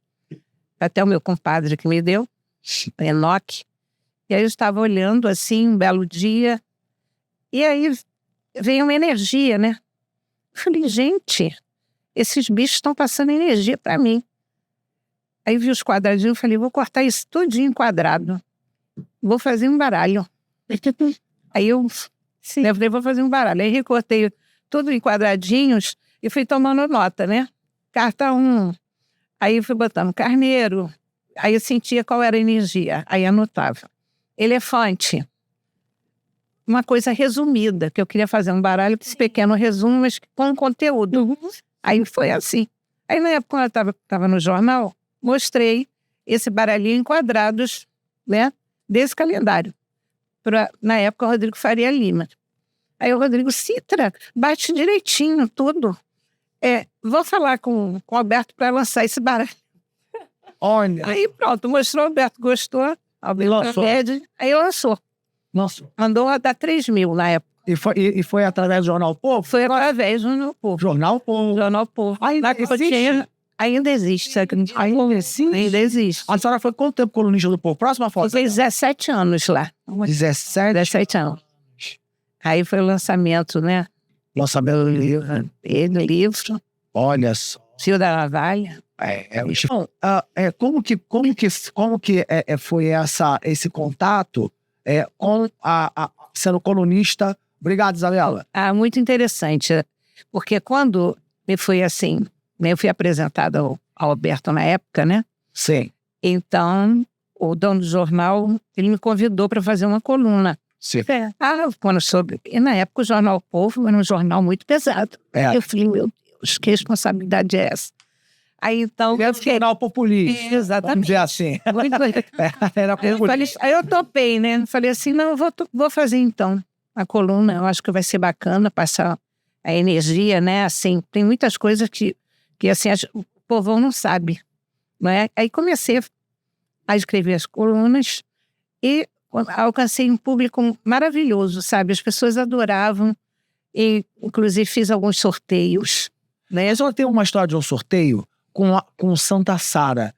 Até o meu compadre que me deu, o Enoque. E aí eu estava olhando assim, um belo dia, e aí veio uma energia, né? Eu falei, gente, esses bichos estão passando energia para mim. Aí vi os quadradinhos, falei, vou cortar isso tudinho em quadrado. Vou fazer um baralho. Aí eu falei, vou fazer um baralho. Aí recortei tudo em quadradinhos e fui tomando nota, né? Carta 1. Aí fui botando carneiro. Aí eu sentia qual era a energia. Aí anotava. Elefante. Uma coisa resumida, que eu queria fazer um baralho com esse pequeno resumo, mas com conteúdo. Aí foi assim. Aí na época, quando eu estava no jornal, mostrei esse baralhinho em quadrados, né, desse calendário. Na época, o Rodrigo Faria Lima. Aí o Rodrigo, Cítara, bate direitinho tudo. Vou falar com o Alberto para lançar esse baralho. Olha. Aí pronto, mostrou, o Alberto gostou. Lançou. Aí lançou. Mandou a dar 3 mil na época. E foi através do Jornal Povo? Foi através do Jornal Povo. Jornal Povo. Ainda existe? Ainda existe. Ainda existe. A senhora foi quanto tempo colunista do Povo? Próxima foto. Fiquei 17 anos lá. 17 anos. Aí foi o lançamento, né? Lançamento do livro. Livro. Olha só. Fio da Navalha. Como que foi esse contato com sendo colunista? Obrigado, Isabela. Muito interessante. Porque quando me foi assim, eu fui apresentada ao Alberto na época, né? Sim. Então, o dono do jornal, ele me convidou para fazer uma coluna. Sim. Quando soube. E na época o Jornal Povo era um jornal muito pesado. Eu falei, meu Deus, que responsabilidade é essa? Aí então. Era um jornal populista. Exatamente. Vamos dizer assim. Era populista. Aí eu topei, né? Falei assim, não, eu vou fazer então a coluna. Eu acho que vai ser bacana passar a energia, né? Assim, tem muitas coisas que assim, o povão não sabe, não é? Aí comecei a escrever as colunas e alcancei um público maravilhoso, sabe? As pessoas adoravam e, inclusive, fiz alguns sorteios, né? Mas ela tem uma história de um sorteio com Santa Sara.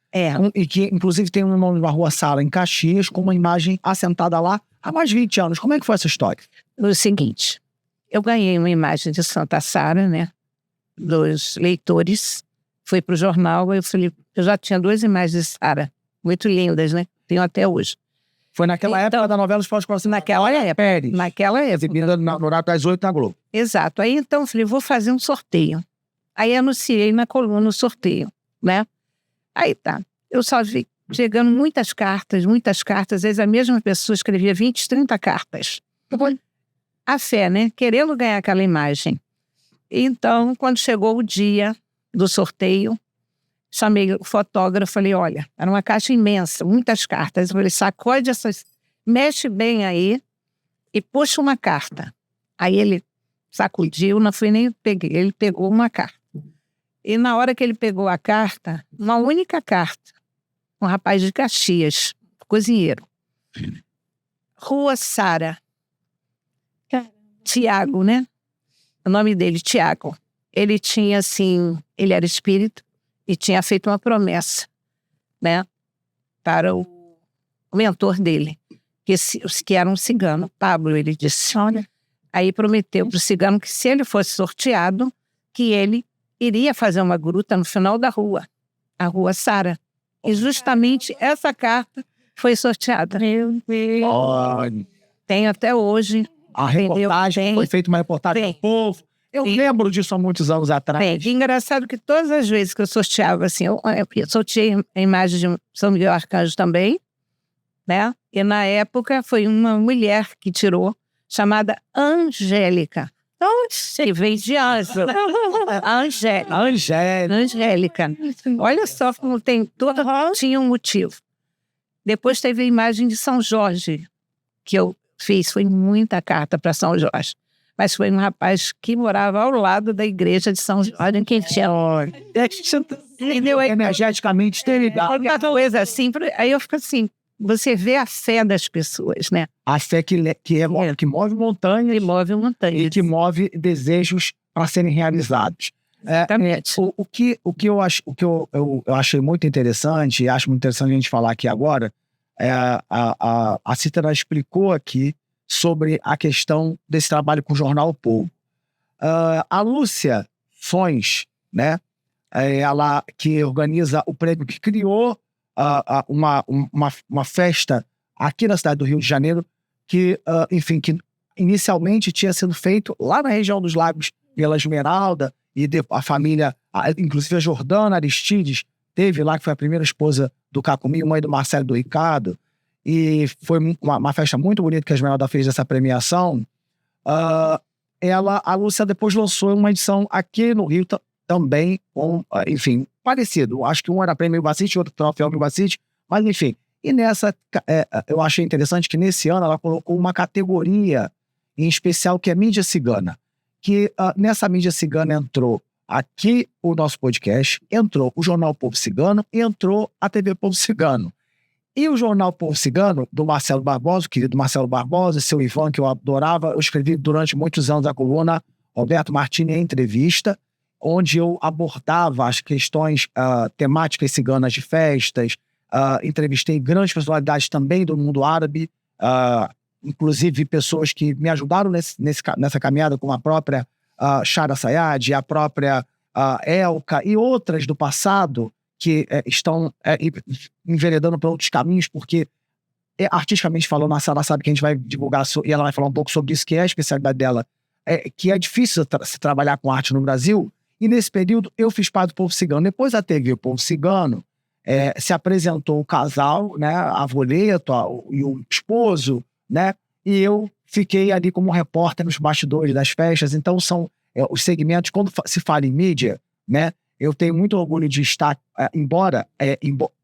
E que, inclusive, tem um nome de uma rua Sara, em Caxias, com uma imagem assentada lá há mais de 20 anos. Como é que foi essa história? O seguinte, eu ganhei uma imagem de Santa Sara, né? Dos leitores. Fui para o jornal, eu falei, eu já tinha 2 imagens de Sara, muito lindas, né? Tenho até hoje. Foi naquela época da novela Os Pós-Coração. Naquela época. Pérez. Naquela época. Exibida no horário das 8 na Globo. Exato. Aí então eu falei, vou fazer um sorteio. Aí anunciei na coluna o sorteio, né? Aí tá. Eu só vi chegando muitas cartas. Às vezes a mesma pessoa escrevia 20, 30 cartas. A fé, né? Querendo ganhar aquela imagem. Então, quando chegou o dia do sorteio, chamei o fotógrafo, falei, olha, era uma caixa imensa, muitas cartas. Eu falei, sacode essas, mexe bem aí e puxa uma carta. Aí ele sacudiu, não fui nem eu que peguei. Ele pegou uma carta. E na hora que ele pegou a carta, uma única carta, um rapaz de Caxias, cozinheiro. Rua Sara. Tiago, né? O nome dele, Tiago. Ele tinha, assim, ele era espírito e tinha feito uma promessa, né? Para o mentor dele, que era um cigano, Pablo. Ele disse, olha, aí prometeu para o cigano que se ele fosse sorteado, que ele iria fazer uma gruta no final da rua, a Rua Sara. E justamente essa carta foi sorteada. Meu Deus. Olha, Tem até hoje. a reportagem, Tem. foi feita uma reportagem Tem. do povo. Eu Tem. lembro disso há muitos anos atrás. Tem. E engraçado que todas as vezes que eu sorteava, assim, eu sorteei a imagem de São Miguel Arcanjo também, né? E na época foi uma mulher que tirou, chamada Angélica. Que veio de anjo. Angélica. Angélica. Olha só como tem toda. Tinha um motivo. Depois teve a imagem de São Jorge, que eu fiz. Foi muita carta para São Jorge. Mas foi um rapaz que morava ao lado da igreja de São Jorge, em quem tinha. Entendeu? Energeticamente esterilizado. Uma coisa assim. Aí eu fico assim. Você vê a fé das pessoas, né? A fé que move montanhas. Que move montanhas. E que move desejos para serem realizados. Exatamente. O que eu achei muito interessante, e acho muito interessante a gente falar aqui agora, a Cítara explicou aqui sobre a questão desse trabalho com o Jornal O Povo. A Lúcia Fões, né? Ela que organiza o prêmio, que criou uma festa aqui na cidade do Rio de Janeiro, que, enfim, que inicialmente tinha sido feito lá na região dos Lagos pela Esmeralda, e a família, inclusive a Jordana Aristides, teve lá, que foi a primeira esposa do Cacumi, mãe do Marcelo e do Ricardo, e foi uma festa muito bonita que a Esmeralda fez dessa premiação. A Lúcia depois lançou uma edição aqui no Rio também, enfim, parecido. Acho que um era prêmio Bacite, outro troféu Bacite, mas enfim. E nessa, eu achei interessante que nesse ano ela colocou uma categoria em especial, que é mídia cigana. Que nessa mídia cigana entrou aqui o nosso podcast, entrou o Jornal Povo Cigano e entrou a TV Povo Cigano. E o Jornal Povo Cigano, do Marcelo Barbosa, o querido Marcelo Barbosa, seu Ivan, que eu adorava, eu escrevi durante muitos anos a coluna Roberto Martini em Entrevista, onde eu abordava as questões temáticas ciganas de festas, entrevistei grandes personalidades também do mundo árabe, inclusive pessoas que me ajudaram nessa caminhada, como a própria Shara Sayad, a própria Elka e outras do passado que estão enveredando por outros caminhos, porque artisticamente falando, a Sara sabe que a gente vai divulgar, e ela vai falar um pouco sobre isso, que é a especialidade dela, que é difícil se trabalhar com arte no Brasil. E nesse período eu fiz parte do Povo Cigano. Depois da TV, o Povo Cigano, se apresentou o casal, né, a Voleto e o esposo, né, e eu fiquei ali como repórter nos bastidores das festas. Então são os segmentos, quando se fala em mídia, né, eu tenho muito orgulho de estar, embora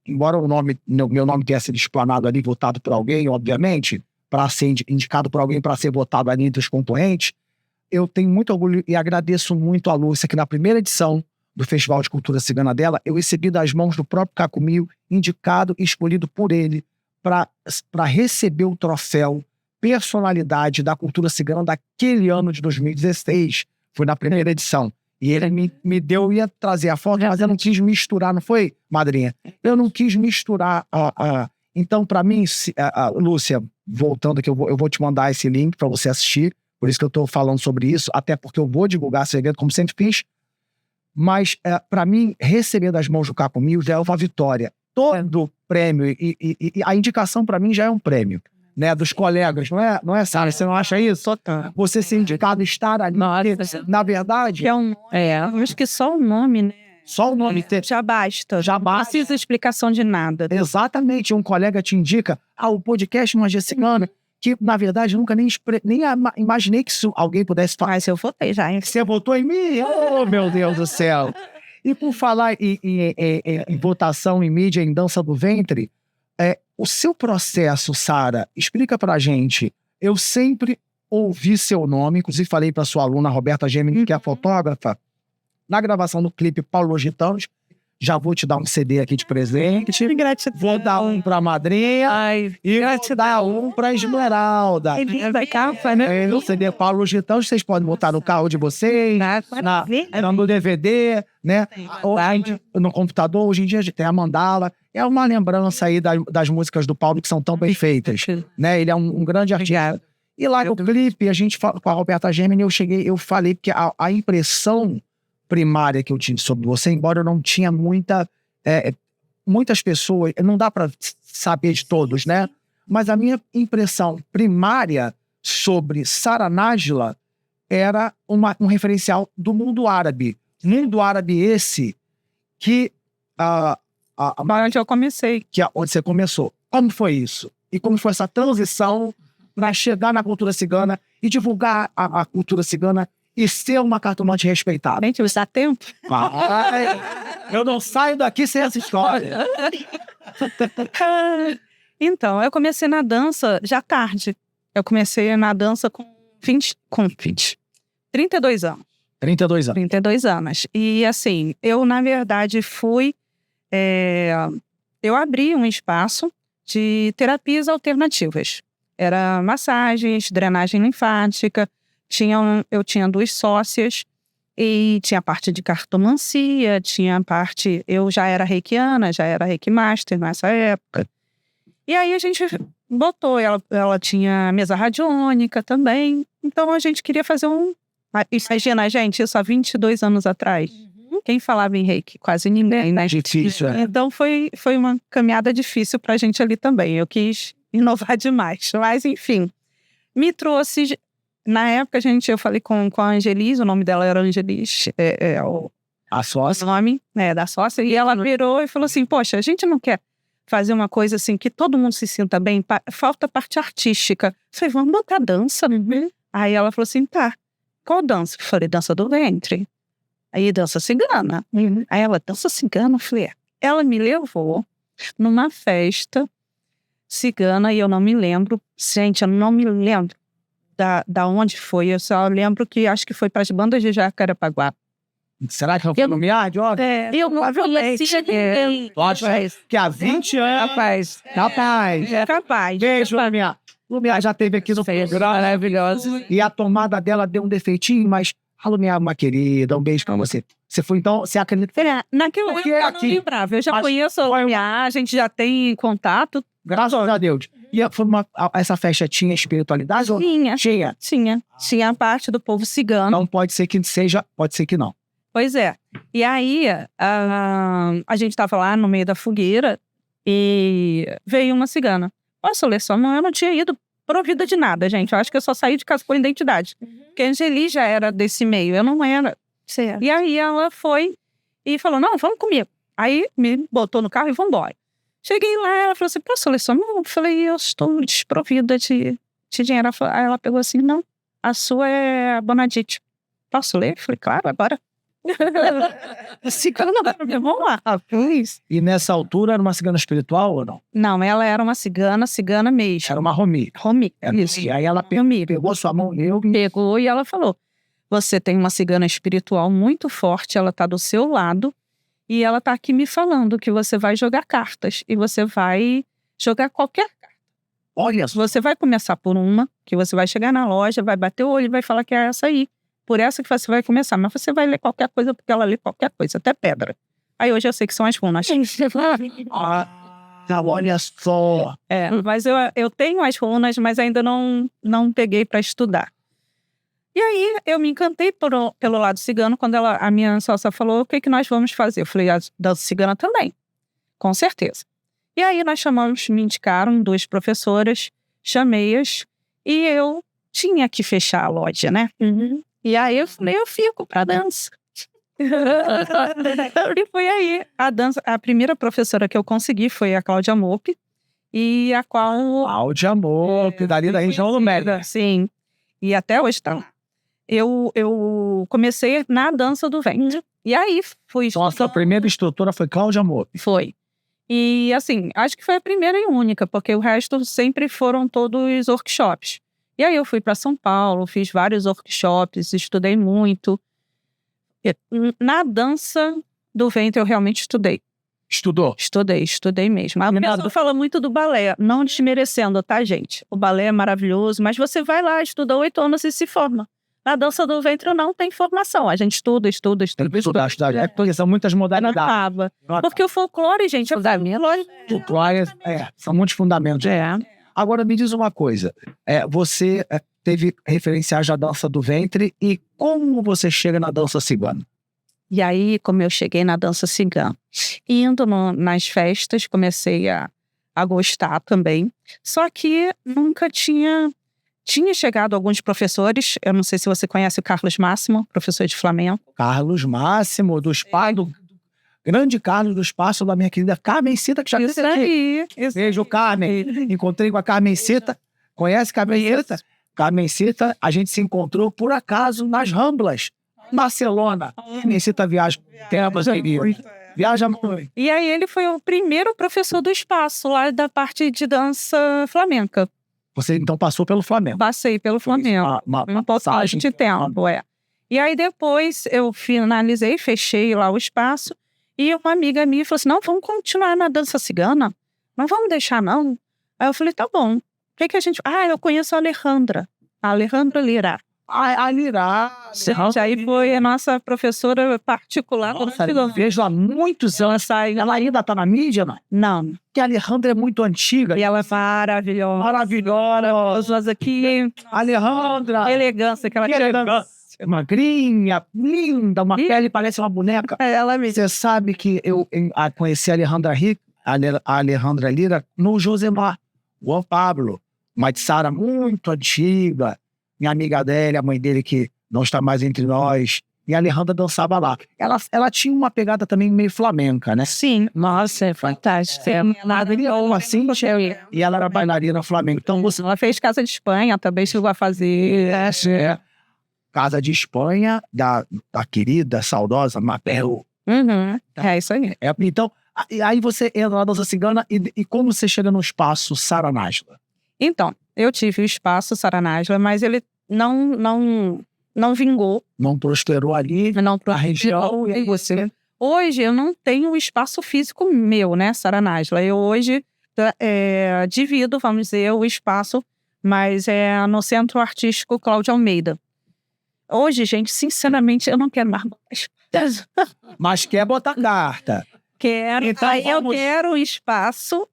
meu nome tenha sido explanado ali, votado por alguém, obviamente, para ser indicado por alguém para ser votado ali entre os concorrentes, eu tenho muito orgulho e agradeço muito a Lúcia, que na primeira edição do Festival de Cultura Cigana dela, eu recebi das mãos do próprio Cacumio, indicado e escolhido por ele para receber o troféu Personalidade da Cultura Cigana daquele ano de 2016. Foi na primeira edição. E ele me deu, ia trazer a foto, mas eu não quis misturar, não foi, madrinha? Eu não quis misturar. Então, para mim, Lúcia, voltando aqui, eu vou te mandar esse link para você assistir. Por isso que eu estou falando sobre isso, até porque eu vou divulgar esse evento, como sempre fiz. Mas, para mim, receber das mãos do Cacumio já é uma vitória. Todo prêmio, e a indicação, para mim, já é um prêmio, né, dos colegas. Não é, Sara? Você não acha isso? Total. Você ser indicado, estar ali. Nossa. Na verdade... Eu acho que só o nome, né? Só o nome já basta. Já basta. Não precisa explicação de nada. Exatamente. Um colega te indica o podcast Magia Cigana, que, na verdade, nunca nem imaginei que alguém pudesse falar. Mas eu votei já, hein? Você votou em mim? Oh, meu Deus do céu! E por falar em votação em mídia, em dança do ventre, o seu processo, Sara, explica pra gente. Eu sempre ouvi seu nome, inclusive falei para sua aluna Roberta Gemini, que é fotógrafa, na gravação do clipe Paulo Lusitanos. Já vou te dar um CD aqui de presente. Gratidão. Vou dar um pra madrinha. Ai, E vou te dar um pra Esmeralda. É linda a capa, né? O CD Paulo Lusitanos, vocês podem botar no carro de vocês, no DVD, né? Hoje, no computador, hoje em dia tem a mandala. É uma lembrança aí das músicas do Paulo que são tão bem feitas, né? Ele é um grande artista. E lá no clipe, a gente fala com a Roberta Gemini, eu falei que a impressão primária que eu tive sobre você, embora eu não tinha muitas pessoas, não dá para saber de todos, né? Mas a minha impressão primária sobre Sara Nájila era um referencial do mundo árabe. Mundo árabe esse que onde eu comecei. onde você começou. Como foi isso? E como foi essa transição para chegar na cultura cigana e divulgar a cultura cigana e ser uma cartomante respeitada? Gente, isso dá tempo? Eu não saio daqui sem essa história. Então, eu comecei na dança já tarde. Eu comecei na dança com 32 anos. 32 anos. 32 anos. E assim, eu na verdade eu abri um espaço de terapias alternativas. Era massagens, drenagem linfática. Eu tinha 2 sócias e tinha a parte de cartomancia, tinha a parte... Eu já era reikiana, já era reiki master nessa época. E aí a gente botou, ela tinha mesa radiônica também. Então a gente queria fazer imagina, gente, isso há 22 anos atrás. Quem falava em reiki? Quase ninguém, né? Difícil, Então foi uma caminhada difícil pra gente ali também. Eu quis inovar demais. Mas, enfim, me trouxe... Na época, eu falei com a Angelis, o nome dela era Angelis, A sócia? o nome da sócia, e ela virou e falou assim, poxa, a gente não quer fazer uma coisa assim que todo mundo se sinta bem, falta parte artística. Eu falei, vamos botar dança. Aí ela falou assim, tá, qual dança? Eu falei, dança do ventre. Aí, dança cigana. Aí ela, dança cigana? Eu falei, Ela me levou numa festa cigana e eu não me lembro, gente, eu não me lembro da onde foi. Eu só lembro que acho que foi para as bandas de Jacarepaguá. Será que foi no Miade? Eu não conhecia ninguém. Que há 20 anos. Capaz. Beijo, Lumiar. Lumiar já esteve aqui no programa. Maravilhosa. E a tomada dela deu um defeitinho, mas a Lumiar é uma querida. Um beijo pra você. Você foi, então, você acredita? Naquele Porque eu não aqui- lembrava. Eu já mas conheço a Lumiar, a gente já tem contato. Graças a Deus. E essa festa tinha espiritualidade? Ou Tinha. tinha? Tinha a parte do povo cigano. Então pode ser que seja, pode ser que não. Pois é. E aí, a gente estava lá no meio da fogueira e veio uma cigana. Posso ler sua mão? Eu não tinha ido provida de nada, gente. Eu acho que eu só saí de casa com identidade. Porque a Angeli já era desse meio, eu não era. Certo. E aí ela foi e falou, não, vamos comigo. Aí me botou no carro e vamos embora. Cheguei lá, ela falou assim, posso ler sua mão? Eu falei, eu estou desprovida de dinheiro. Aí ela pegou assim, não, a sua é a Bonadite. Posso ler? Eu falei, claro, agora. Cigana, vamos lá. E nessa altura era uma cigana espiritual ou não? Não, ela era uma cigana mesmo. Era uma Romi. Romi, Isso. E aí ela pegou sua mão e eu... Pegou e ela falou, você tem uma cigana espiritual muito forte, ela está do seu lado e ela está aqui me falando que você vai jogar cartas e você vai jogar qualquer carta. Olha só. Você vai começar por uma, que você vai chegar na loja, vai bater o olho e vai falar que é essa aí. Por essa que você vai começar, mas você vai ler qualquer coisa porque ela lê qualquer coisa, até pedra. Aí hoje eu sei que são as runas. Olha só. Mas eu tenho as runas, mas ainda não peguei para estudar. E aí eu me encantei pelo lado cigano quando a minha sócia falou, o que nós vamos fazer? Eu falei, a dança cigana também, com certeza. E aí me indicaram 2 professoras, chamei-as e eu tinha que fechar a loja, né? E aí eu falei, eu fico pra dança. E foi aí. A primeira professora que eu consegui foi a Cláudia Mope. E a qual... Cláudia Mope, dali da região do Mérida. Sim. E até hoje tá lá. Eu comecei na dança do ventre. E aí fui... Então a sua primeira instrutora foi Cláudia Mope. Foi. E assim, acho que foi a primeira e única, porque o resto sempre foram todos workshops. E aí eu fui para São Paulo, fiz vários workshops, estudei muito. Na dança do ventre eu realmente estudei. Estudou? Estudei mesmo. A pessoa fala muito do balé, não desmerecendo, tá, gente? O balé é maravilhoso, mas você vai lá, estuda 8 anos e se forma. Na dança do ventre não tem formação. A gente estuda. Tem que estudar. É porque são muitas modalidades. Porque o folclore, gente, é folclore, são muitos fundamentos. Agora, me diz uma coisa. Você teve referenciais da dança do ventre e como você chega na dança cigana? E aí, como eu cheguei na dança cigana? Indo nas festas, comecei a gostar também. Só que nunca tinha chegado alguns professores. Eu não sei se você conhece o Carlos Máximo, professor de flamenco. Carlos Máximo, do espaço... Grande Carlos do espaço da minha querida Carmencita, que já esteve aqui. Beijo, Carmen. Encontrei com a Carmencita. Conhece Carmencita? Carmencita, a gente se encontrou por acaso nas Ramblas, Barcelona. Carmencita viaja. Viaja muito. E aí ele foi o primeiro professor do espaço, lá da parte de dança flamenca. Você então passou pelo Flamengo? Passei pelo Flamengo. Uma passagem de tempo, E aí depois eu finalizei, fechei lá o espaço. E uma amiga minha falou assim, não, vamos continuar na dança cigana? Não vamos deixar, não. Aí eu falei, tá bom. O que a gente... eu conheço a Alejandra Lira. A Lira. Aí foi a nossa professora particular. Nossa, eu vejo há muitos anos. Ela ainda tá na mídia, não? Não. Porque a Alejandra é muito antiga. E ela é maravilhosa. Maravilhosa. Aqui. Alejandra. A elegância que ela tinha. Magrinha, linda, uma pele parece uma boneca. Ela mesmo. Você sabe que eu conheci a Alejandra Lira no Josemar, Juan Pablo, uma Sara muito antiga, minha amiga dela, a mãe dele que não está mais entre nós, e a Alejandra dançava lá. Ela tinha uma pegada também meio flamenca, né? Sim. Nossa, é fantástico. E ela era bailarina flamenca. Então ela fez Casa de Espanha, também chegou a fazer. Casa de Espanha, da querida, saudosa Mabel. É isso aí. Então, aí você entra na dança cigana e como você chega no espaço Sara Nájila? Então, eu tive o espaço Sara Nájila, mas ele não vingou. Não prosperou ali na região. E você... Hoje eu não tenho o espaço físico meu, né, Sara Nájila? Eu hoje divido, vamos dizer, o espaço, mas é no Centro Artístico Cláudio Almeida. Hoje, gente, sinceramente, eu não quero mais botar espaço. Mas quer botar carta. Quero. Então, eu quero espaço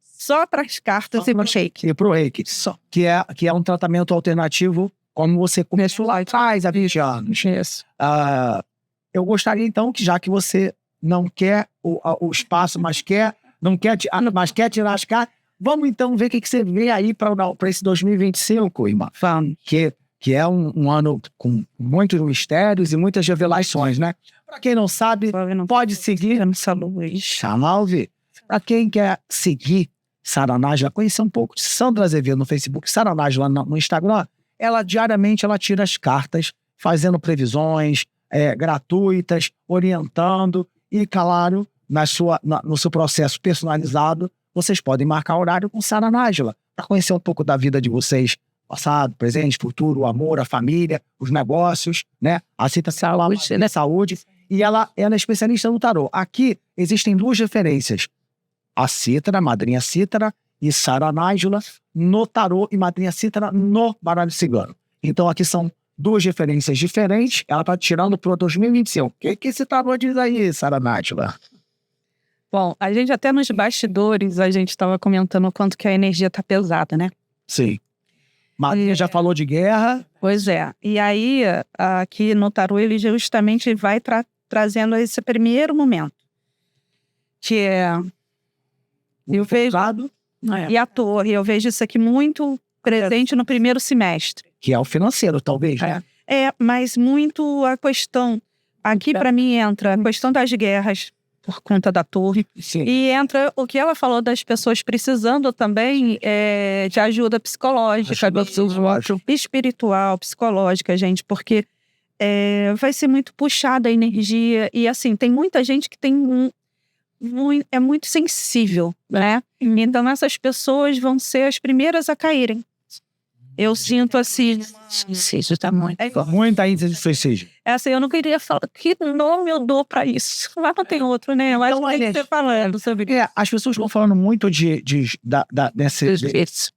só para as cartas e para o reiki. E para o reiki. Que é um tratamento alternativo, como você começou lá atrás, há 20 anos. Isso. Eu gostaria, então, que já que você não quer o espaço, mas quer tirar as cartas, vamos então ver o que você vê aí para esse 2025, irmã. Que é um ano com muitos mistérios e muitas revelações, né? Para quem não sabe, pode seguir Salve. Para quem quer seguir Sara Nájila, conhecer um pouco de Sandra Azevedo no Facebook, Sara Nájila no Instagram, diariamente ela tira as cartas, fazendo previsões gratuitas, orientando e, claro, no seu processo personalizado, vocês podem marcar horário com Sara Nájila para conhecer um pouco da vida de vocês, passado, presente, futuro, o amor, a família, os negócios, né? A saúde. E ela é especialista no tarô. Aqui existem 2 referências. A Cítara, a madrinha Cítara, e Sara Nájila no tarô e madrinha Cítara no baralho cigano. Então aqui são 2 referências diferentes. Ela está tirando para o 2025. O que esse tarô diz aí, Sara Nájila? Bom, a gente até nos bastidores, a gente estava comentando o quanto que a energia está pesada, né? Sim. Maria já falou de guerra. Pois é. E aí, aqui no tarô, ele justamente vai trazendo esse primeiro momento. Que é... Eu vejo... E a torre. Eu vejo isso aqui muito presente no primeiro semestre. Que é o financeiro, talvez, né? Mas muito a questão... Aqui, para mim, entra a questão das guerras, por conta da torre. Sim. E entra o que ela falou das pessoas precisando também de ajuda psicológica, espiritual, psicológica, gente, porque vai ser muito puxada a energia. E assim, tem muita gente que é muito sensível, né? Então essas pessoas vão ser as primeiras a caírem. Eu sinto assim. Suicídio tá muito. Muita índice de suicídio. Essa eu não queria falar. Que nome eu dou pra isso? Mas não tem outro, né? Mas Então, tem que ser falando sobre isso. As pessoas estão falando muito desse...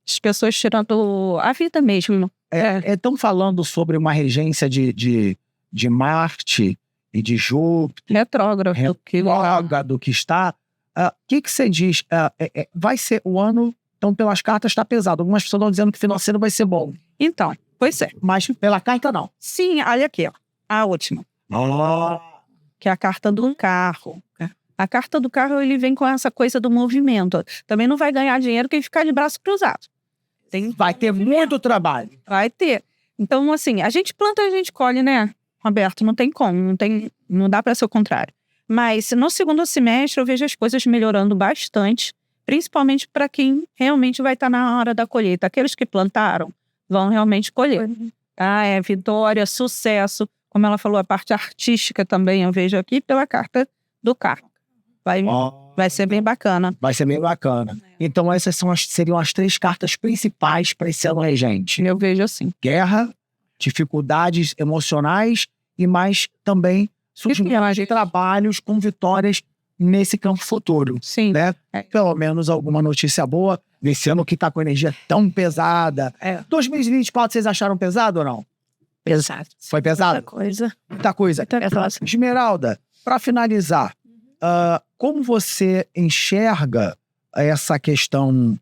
As pessoas tirando a vida mesmo. Estão falando sobre uma regência de Marte e de Júpiter, retrógrado que está. O que você diz? Vai ser o ano, então pelas cartas está pesado. Algumas pessoas estão dizendo que financeiro vai ser bom. Então, pois é. Mas pela carta não. Sim, olha aqui, ó. A última. Que é a carta do carro. A carta do carro, ele vem com essa coisa do movimento. Também não vai ganhar dinheiro quem ficar de braço cruzado. Vai ter muito trabalho. Vai ter. Então, assim, a gente planta e a gente colhe, né, Roberto? Não tem como, não dá para ser o contrário. Mas no segundo semestre eu vejo as coisas melhorando bastante, principalmente para quem realmente vai estar na hora da colheita. Aqueles que plantaram vão realmente colher. Vitória, sucesso. Como ela falou, a parte artística também eu vejo aqui pela carta do carro. Vai ser bem bacana. Vai ser bem bacana. Então essas seriam as 3 cartas principais para esse ano regente. Eu vejo assim. Guerra, dificuldades emocionais e mais também surgimento de trabalhos com vitórias nesse campo futuro. Sim. Né? Pelo menos alguma notícia boa nesse ano que está com energia tão pesada. 2024 vocês acharam pesado ou não? Pesado. Foi pesado? Muita coisa. Muita coisa. Esmeralda, para finalizar, como você enxerga essa questão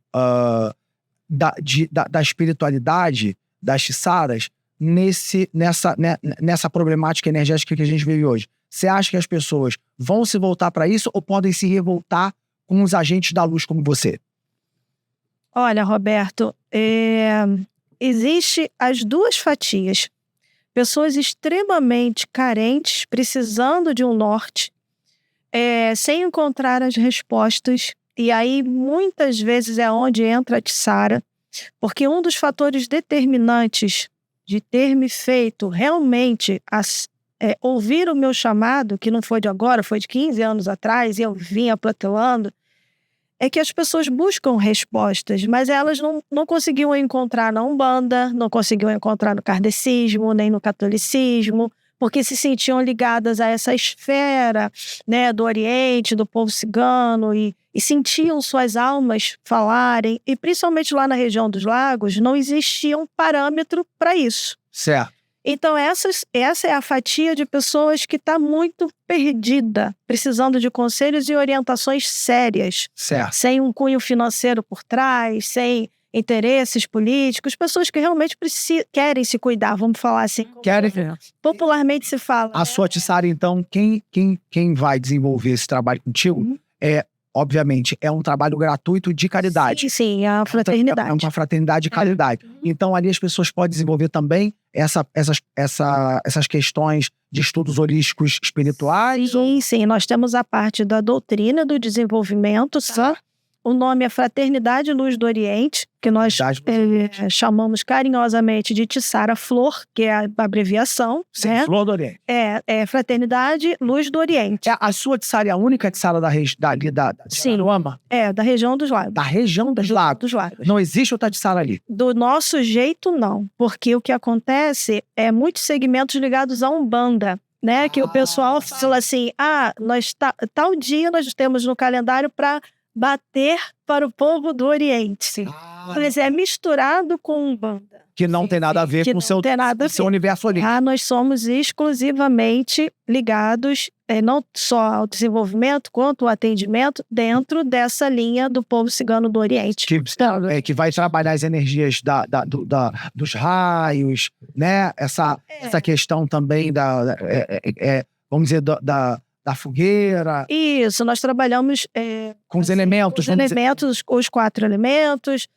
da espiritualidade das Tissaras nessa problemática energética que a gente vive hoje? Você acha que as pessoas vão se voltar para isso ou podem se revoltar com os agentes da luz como você? Olha, Roberto, existe as 2 fatias. Pessoas extremamente carentes, precisando de um norte, sem encontrar as respostas. E aí, muitas vezes, é onde entra a Tissara, porque um dos fatores determinantes de ter me feito realmente ouvir o meu chamado, que não foi de agora, foi de 15 anos atrás, e eu vinha protelando, é que as pessoas buscam respostas, mas elas não conseguiam encontrar na Umbanda, não conseguiam encontrar no kardecismo, nem no catolicismo, porque se sentiam ligadas a essa esfera, né, do Oriente, do povo cigano, e sentiam suas almas falarem, e principalmente lá na região dos lagos, não existia um parâmetro para isso. Certo. Então, essa é a fatia de pessoas que está muito perdida, precisando de conselhos e orientações sérias. Certo. Sem um cunho financeiro por trás, sem interesses políticos, pessoas que realmente querem se cuidar, vamos falar assim. Popularmente se fala. A sua Tissara, então, quem vai desenvolver esse trabalho contigo obviamente, é um trabalho gratuito de caridade. Sim, a fraternidade. É uma fraternidade de caridade. Então, ali as pessoas podem desenvolver também essas questões de estudos holísticos espirituais. Sim. Nós temos a parte da doutrina do desenvolvimento, O nome é Fraternidade Luz do Oriente, que nós chamamos carinhosamente de Tissara Flor, que é a abreviação. Sim, né? Flor do Oriente. É Fraternidade Luz do Oriente. A sua Tissara é a única Tissara da Saruama? Da região dos lagos. Da região dos lagos. Não existe outra Tissara ali? Do nosso jeito, não. Porque o que acontece é muitos segmentos ligados à Umbanda. Né? Que o pessoal fala assim, tal dia nós temos no calendário para bater para o povo do Oriente. Mas é misturado com Umbanda. Que não tem nada a ver com o seu universo ali. Nós somos exclusivamente ligados, não só ao desenvolvimento, quanto ao atendimento, dentro dessa linha do povo cigano do Oriente. Que vai trabalhar as energias dos raios, né? Essa questão também vamos dizer, da fogueira. Isso, nós trabalhamos com os elementos. Os 4 elementos.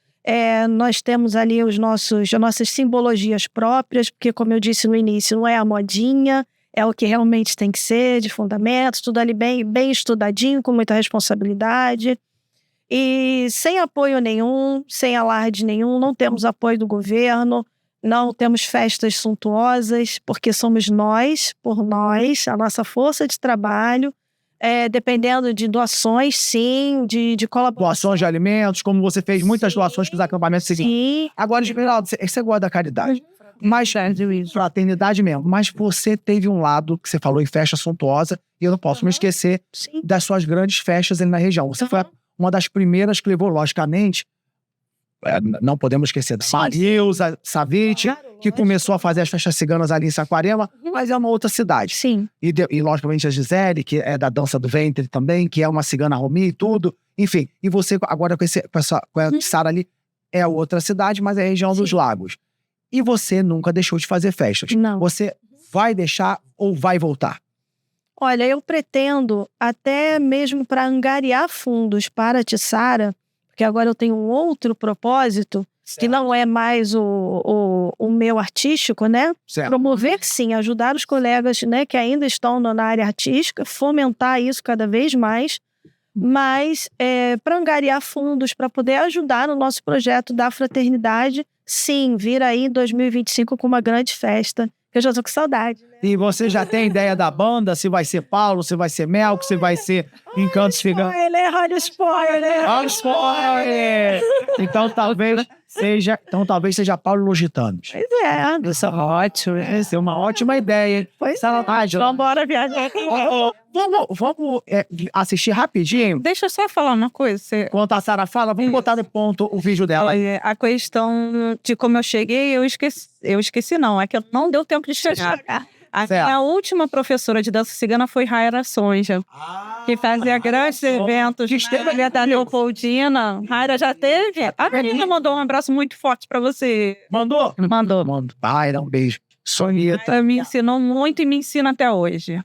Nós temos ali as nossas simbologias próprias, porque, como eu disse no início, não é a modinha, é o que realmente tem que ser, de fundamentos, tudo ali bem estudadinho, com muita responsabilidade. E sem apoio nenhum, sem alarde nenhum, não temos apoio do governo, não temos festas suntuosas, porque somos nós, por nós, a nossa força de trabalho, dependendo de doações, sim, de colaboração. Doações de alimentos, como você fez muitas doações para os acampamentos seguintes. Sim. Agora, Esmeralda, você gosta da caridade. Mas, fraternidade mesmo. Mas você teve um lado que você falou em festa suntuosa, e eu não posso me esquecer das suas grandes festas ali na região. Você foi uma das primeiras que levou, logicamente, não podemos esquecer da Marilza Savit, que começou a fazer as festas ciganas ali em Saquarema, mas é uma outra cidade. Sim. E logicamente a Gisele, que é da dança do ventre também, que é uma cigana romi e tudo. Enfim, e você agora com a Sara ali, é outra cidade, mas é a região dos lagos. E você nunca deixou de fazer festas. Não. Você vai deixar ou vai voltar? Olha, eu pretendo, até mesmo para angariar fundos para a Tissara, porque agora eu tenho um outro propósito, que não é mais o meu artístico, né? Certo. Promover, sim, ajudar os colegas, né, que ainda estão na área artística, fomentar isso cada vez mais, mas para angariar fundos, para poder ajudar no nosso projeto da fraternidade, sim, vir aí em 2025 com uma grande festa, que eu já tô com saudade. E você já tem ideia da banda? Se vai ser Paulo, se vai ser Melco, se vai ser Encantos Figanos? Olha o spoiler! Olha o spoiler! Então talvez seja Paulo Lusitanos. Pois é. Isso é ótimo. Essa é uma ótima ideia, hein? Pois Vamos embora viajar. Vamos assistir rapidinho. Deixa eu só falar uma coisa. Enquanto a Sara fala, vamos botar no ponto o vídeo dela. A questão de como eu cheguei, eu esqueci não. É que não deu tempo de chegar. A última professora de dança cigana foi Raira Sonja, que fazia grandes eventos. Esteve da Leopoldina. Raira já teve. A menina mandou um abraço muito forte pra você. Mandou? Mandou. Vai, dá um beijo. Sonita. Ela me ensinou muito e me ensina até hoje.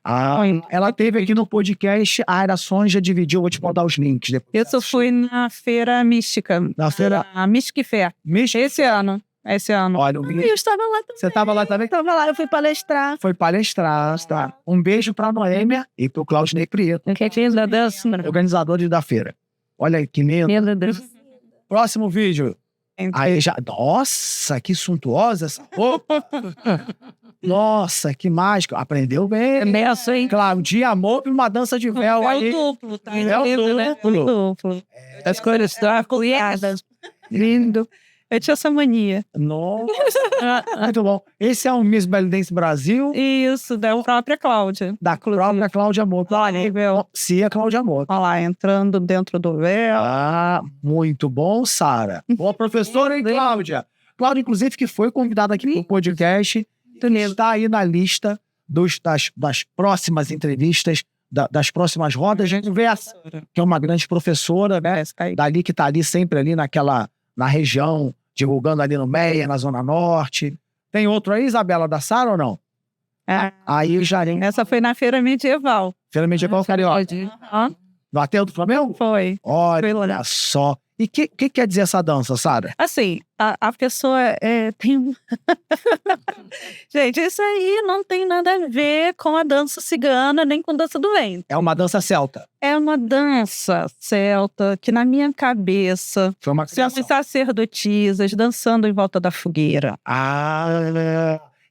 Ela teve aqui no podcast, a Raira Sonja dividiu, vou te mandar os links depois. Isso fui na Feira Mística. Na feira... A Mystic Fair. Esse ano. Olha, Eu estava lá também. Você estava lá também? Estava lá, eu fui palestrar. Foi palestrar, tá? Um beijo pra Noêmia e pro Claudinei Prieto, Que fez da dança. organizadores da feira. Olha aí, que lindo. Meu Deus. Próximo vídeo. Aí já... Nossa, que suntuosa essa roupa. Nossa, que mágico. Aprendeu bem. É meço, hein? Claudinha Amor pra uma dança de véu aí. duplo, tá? Véu né? duplo. As cores coloridas. Lindo. Eu tinha essa mania. Nossa, muito bom. Esse é o Miss Belly Brasil, Isso, da própria Cláudia. da própria Cláudia Amor. Cia Cláudia Amor. Olha lá, entrando dentro do véu. Muito bom, Sara. Boa professora, hein, Cláudia? Cláudia, inclusive, que foi convidada aqui pro podcast, está aí na lista das próximas entrevistas, das próximas rodas de conversa, que é uma grande professora, né? Dali que está ali sempre ali na região, divulgando ali no Meia, na Zona Norte. Tem outro aí, Isabela, da Sara ou não? Aí já... Essa foi na Feira Medieval. Feira Medieval Carioca. No Aterro do Flamengo? Foi. Olha só. E o que quer dizer essa dança, Sara? Assim, a pessoa tem... Gente, isso aí não tem nada a ver com a dança cigana, nem com a dança do ventre. É uma dança celta. É uma dança celta que, na minha cabeça, Foi uma são sacerdotisas dançando em volta da fogueira.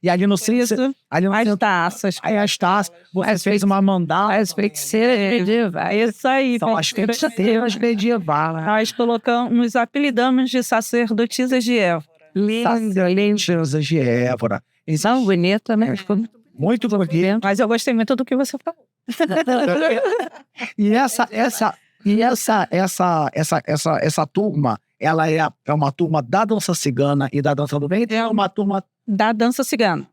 E ali no centro... Isso, as taças. Aí as taças. Você fez uma mandala. As feiticeiras medievais. Isso aí. São as feiticeiras medievais. Nós nos apelidamos de sacerdotisas de Évora. Sacerdotisas de Évora. São bonita, né? Muito bonito. Mas eu gostei muito do que você falou. E essa turma, ela é uma turma da dança cigana e da dança do ventre, é uma turma da dança cigana.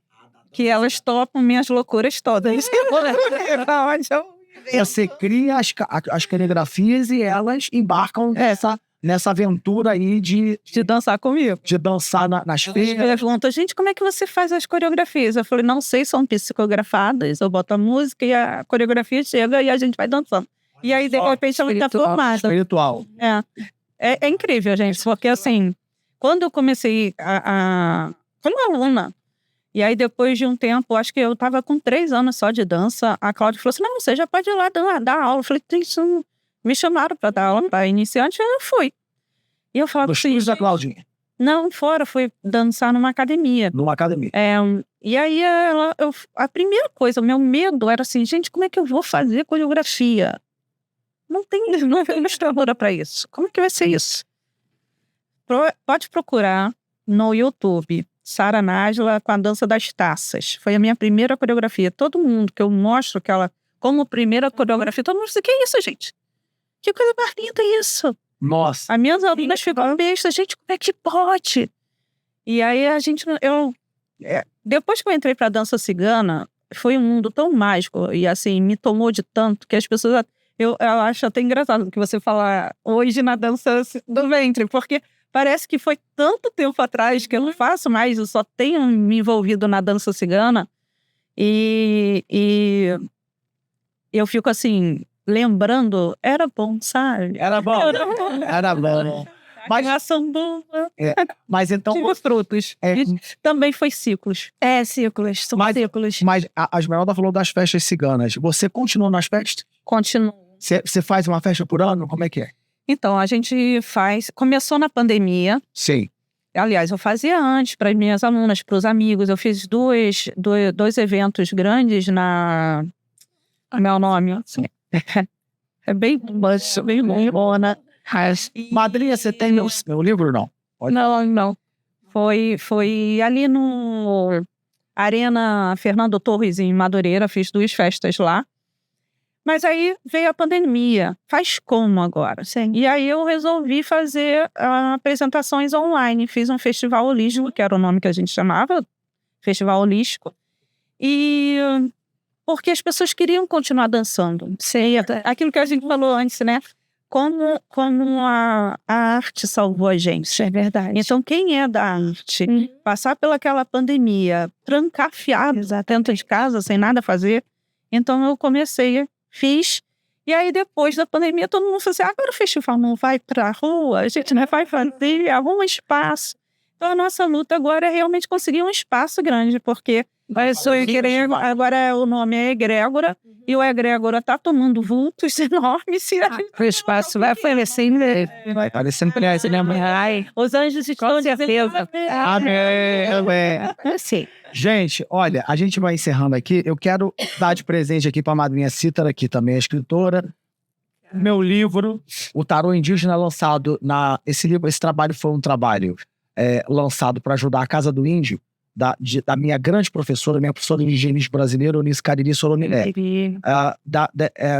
Que elas topam minhas loucuras todas. Você cria as coreografias e elas embarcam nessa aventura aí de dançar comigo. De dançar nas feiras. Pergunta, gente, como é que você faz as coreografias? Eu falei, não sei, são psicografadas. Eu boto a música e a coreografia chega e a gente vai dançando. E aí, de repente, ela está formada. Espiritual. É incrível, gente, porque assim, quando eu comecei como aluna, e aí depois de um tempo, acho que eu estava com 3 anos só de dança, a Cláudia falou assim, não, você já pode ir lá dar aula. Eu falei, me chamaram para dar aula para iniciante, aí eu fui. E eu falava assim... da Claudinha. Não, fora, foi dançar numa academia. Numa academia. E aí, a primeira coisa, o meu medo era assim, gente, como é que eu vou fazer coreografia? Não tem ilustradora para isso. Como é que vai ser isso? Pode procurar no YouTube, Sara Nájila com a dança das taças. Foi a minha primeira coreografia. Todo mundo que eu mostro que ela, como primeira coreografia, todo mundo diz, que é isso, gente? Que coisa mais linda isso? Nossa. As minhas alunas ficam bestas, gente, como é que pode? E aí depois que eu entrei para dança cigana, foi um mundo tão mágico e assim, me tomou de tanto que as pessoas, eu acho até engraçado que você falar hoje na dança do ventre, porque parece que foi tanto tempo atrás que eu não faço mais, eu só tenho me envolvido na dança cigana e eu fico assim, lembrando, era bom, sabe? Era bom. Era bom. Mas a samba. Mas então. Tive frutos. Também foi ciclos. Ciclos. São ciclos. Mas a Esmeralda falou das festas ciganas. Você continua nas festas? Continuo. Você faz uma festa por ano? Como é que é? Então, a gente faz. Começou na pandemia. Sim. Aliás, eu fazia antes para as minhas alunas, para os amigos. Eu fiz dois eventos grandes na. Meu nome. É bem bom, Madrinha, você tem meu livro ou não? Não. Foi ali no Arena Fernando Torres, em Madureira. Fiz 2 festas lá. Mas aí veio a pandemia. Faz como agora? Sim. E aí eu resolvi fazer apresentações online. Fiz um festival holístico, que era o nome que a gente chamava, Festival Holístico. E porque as pessoas queriam continuar dançando. Aquilo que a gente falou antes, né? Como a arte salvou a gente. É verdade. Então, quem é da arte, passar pelaquela pandemia, trancafiado dentro de casa, sem nada fazer. Então, eu fiz. E aí, depois da pandemia, todo mundo falou assim, agora o festival não vai pra rua, a gente não vai fazer, arruma espaço. Então, a nossa luta agora é realmente conseguir um espaço grande, porque agora o nome é Egrégora, e o Egrégora está tomando vultos enormes. O espaço vai aparecendo. Vai aparecendo, né? Os anjos estão Com certeza. Amém. Sim. Gente, olha, a gente vai encerrando aqui. Eu quero dar de presente aqui para a madrinha Cítara, que também é escritora, meu livro, O Tarô Indígena, lançado esse trabalho foi um trabalho lançado para ajudar a Casa do Índio, da minha grande professora, minha professora de higienismo brasileira, Eunice Cariri Sorominé.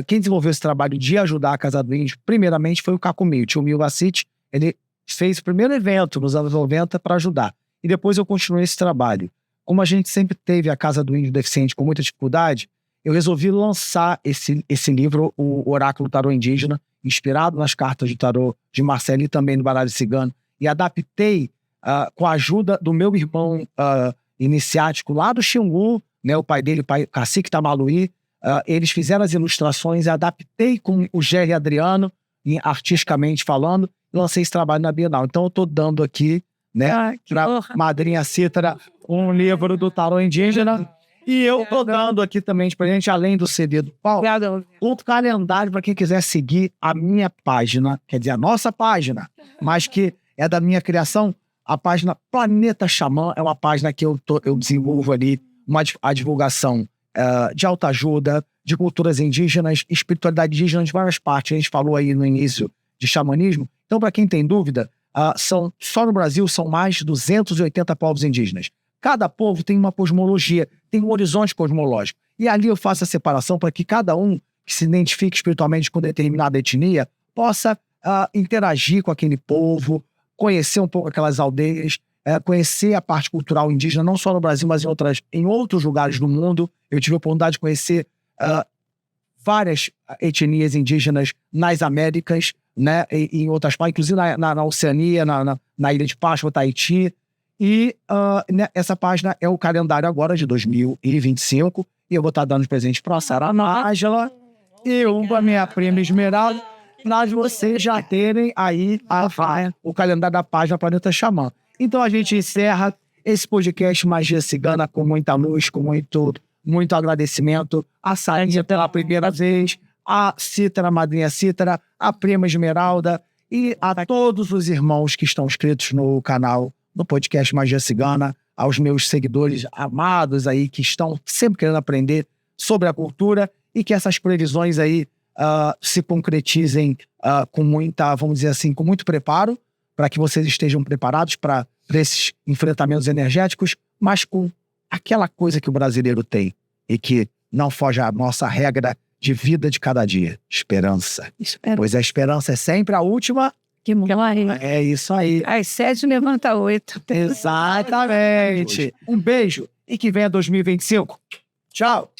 Quem desenvolveu esse trabalho de ajudar a Casa do Índio, primeiramente, foi o Cacumi, o tio Mil Vacite. Ele fez o primeiro evento nos anos 90 para ajudar. E depois eu continuei esse trabalho. Como a gente sempre teve a Casa do Índio deficiente com muita dificuldade, eu resolvi lançar esse livro, o Oráculo Tarô Indígena, inspirado nas cartas de tarô de Marcelo e também no baralho cigano, e adaptei com a ajuda do meu irmão iniciático lá do Xingu, né, o pai dele, o pai Cacique Tamaluí. Eles fizeram as ilustrações, adaptei com o Jerry Adriano, artisticamente falando, e lancei esse trabalho na Bienal. Então eu estou dando aqui, né, para madrinha Cítara, um livro do tarô indígena. E eu estou dando aqui também de presente, além do CD do Paulo, outro calendário para quem quiser seguir a minha página, quer dizer, a nossa página, mas que é da minha criação. A página Planeta Xamã é uma página que eu desenvolvo ali a divulgação de autoajuda, de culturas indígenas, espiritualidade indígena de várias partes. A gente falou aí no início de xamanismo. Então, para quem tem dúvida, só no Brasil são mais de 280 povos indígenas. Cada povo tem uma cosmologia, tem um horizonte cosmológico. E ali eu faço a separação para que cada um que se identifique espiritualmente com determinada etnia possa interagir com aquele povo, conhecer um pouco aquelas aldeias, conhecer a parte cultural indígena, não só no Brasil, mas em outros lugares do mundo. Eu tive a oportunidade de conhecer várias etnias indígenas nas Américas, né, e em outras partes, inclusive na Oceania, na Ilha de Páscoa, Tahiti. E essa página é o calendário agora de 2025, e eu vou estar dando de presente para a Sara Nájila e a minha prima Esmeralda, para vocês já terem aí o calendário da página Planeta Xamã. Então a gente encerra esse podcast Magia Cigana com muita luz, com muito agradecimento. A Sarinha pela primeira vez, a Cítara, a madrinha Cítara, a prima Esmeralda E a todos os irmãos que estão inscritos no canal, no podcast Magia Cigana, aos meus seguidores amados aí, que estão sempre querendo aprender sobre a cultura e que essas previsões aí se concretizem com muita, vamos dizer assim, com muito preparo, para que vocês estejam preparados para esses enfrentamentos energéticos, mas com aquela coisa que o brasileiro tem e que não foge à nossa regra de vida de cada dia. Esperança. Pois a esperança é sempre a última. Que morre. É isso aí. Às 7 levanta 8. Exatamente. Um beijo e que venha 2025. Tchau.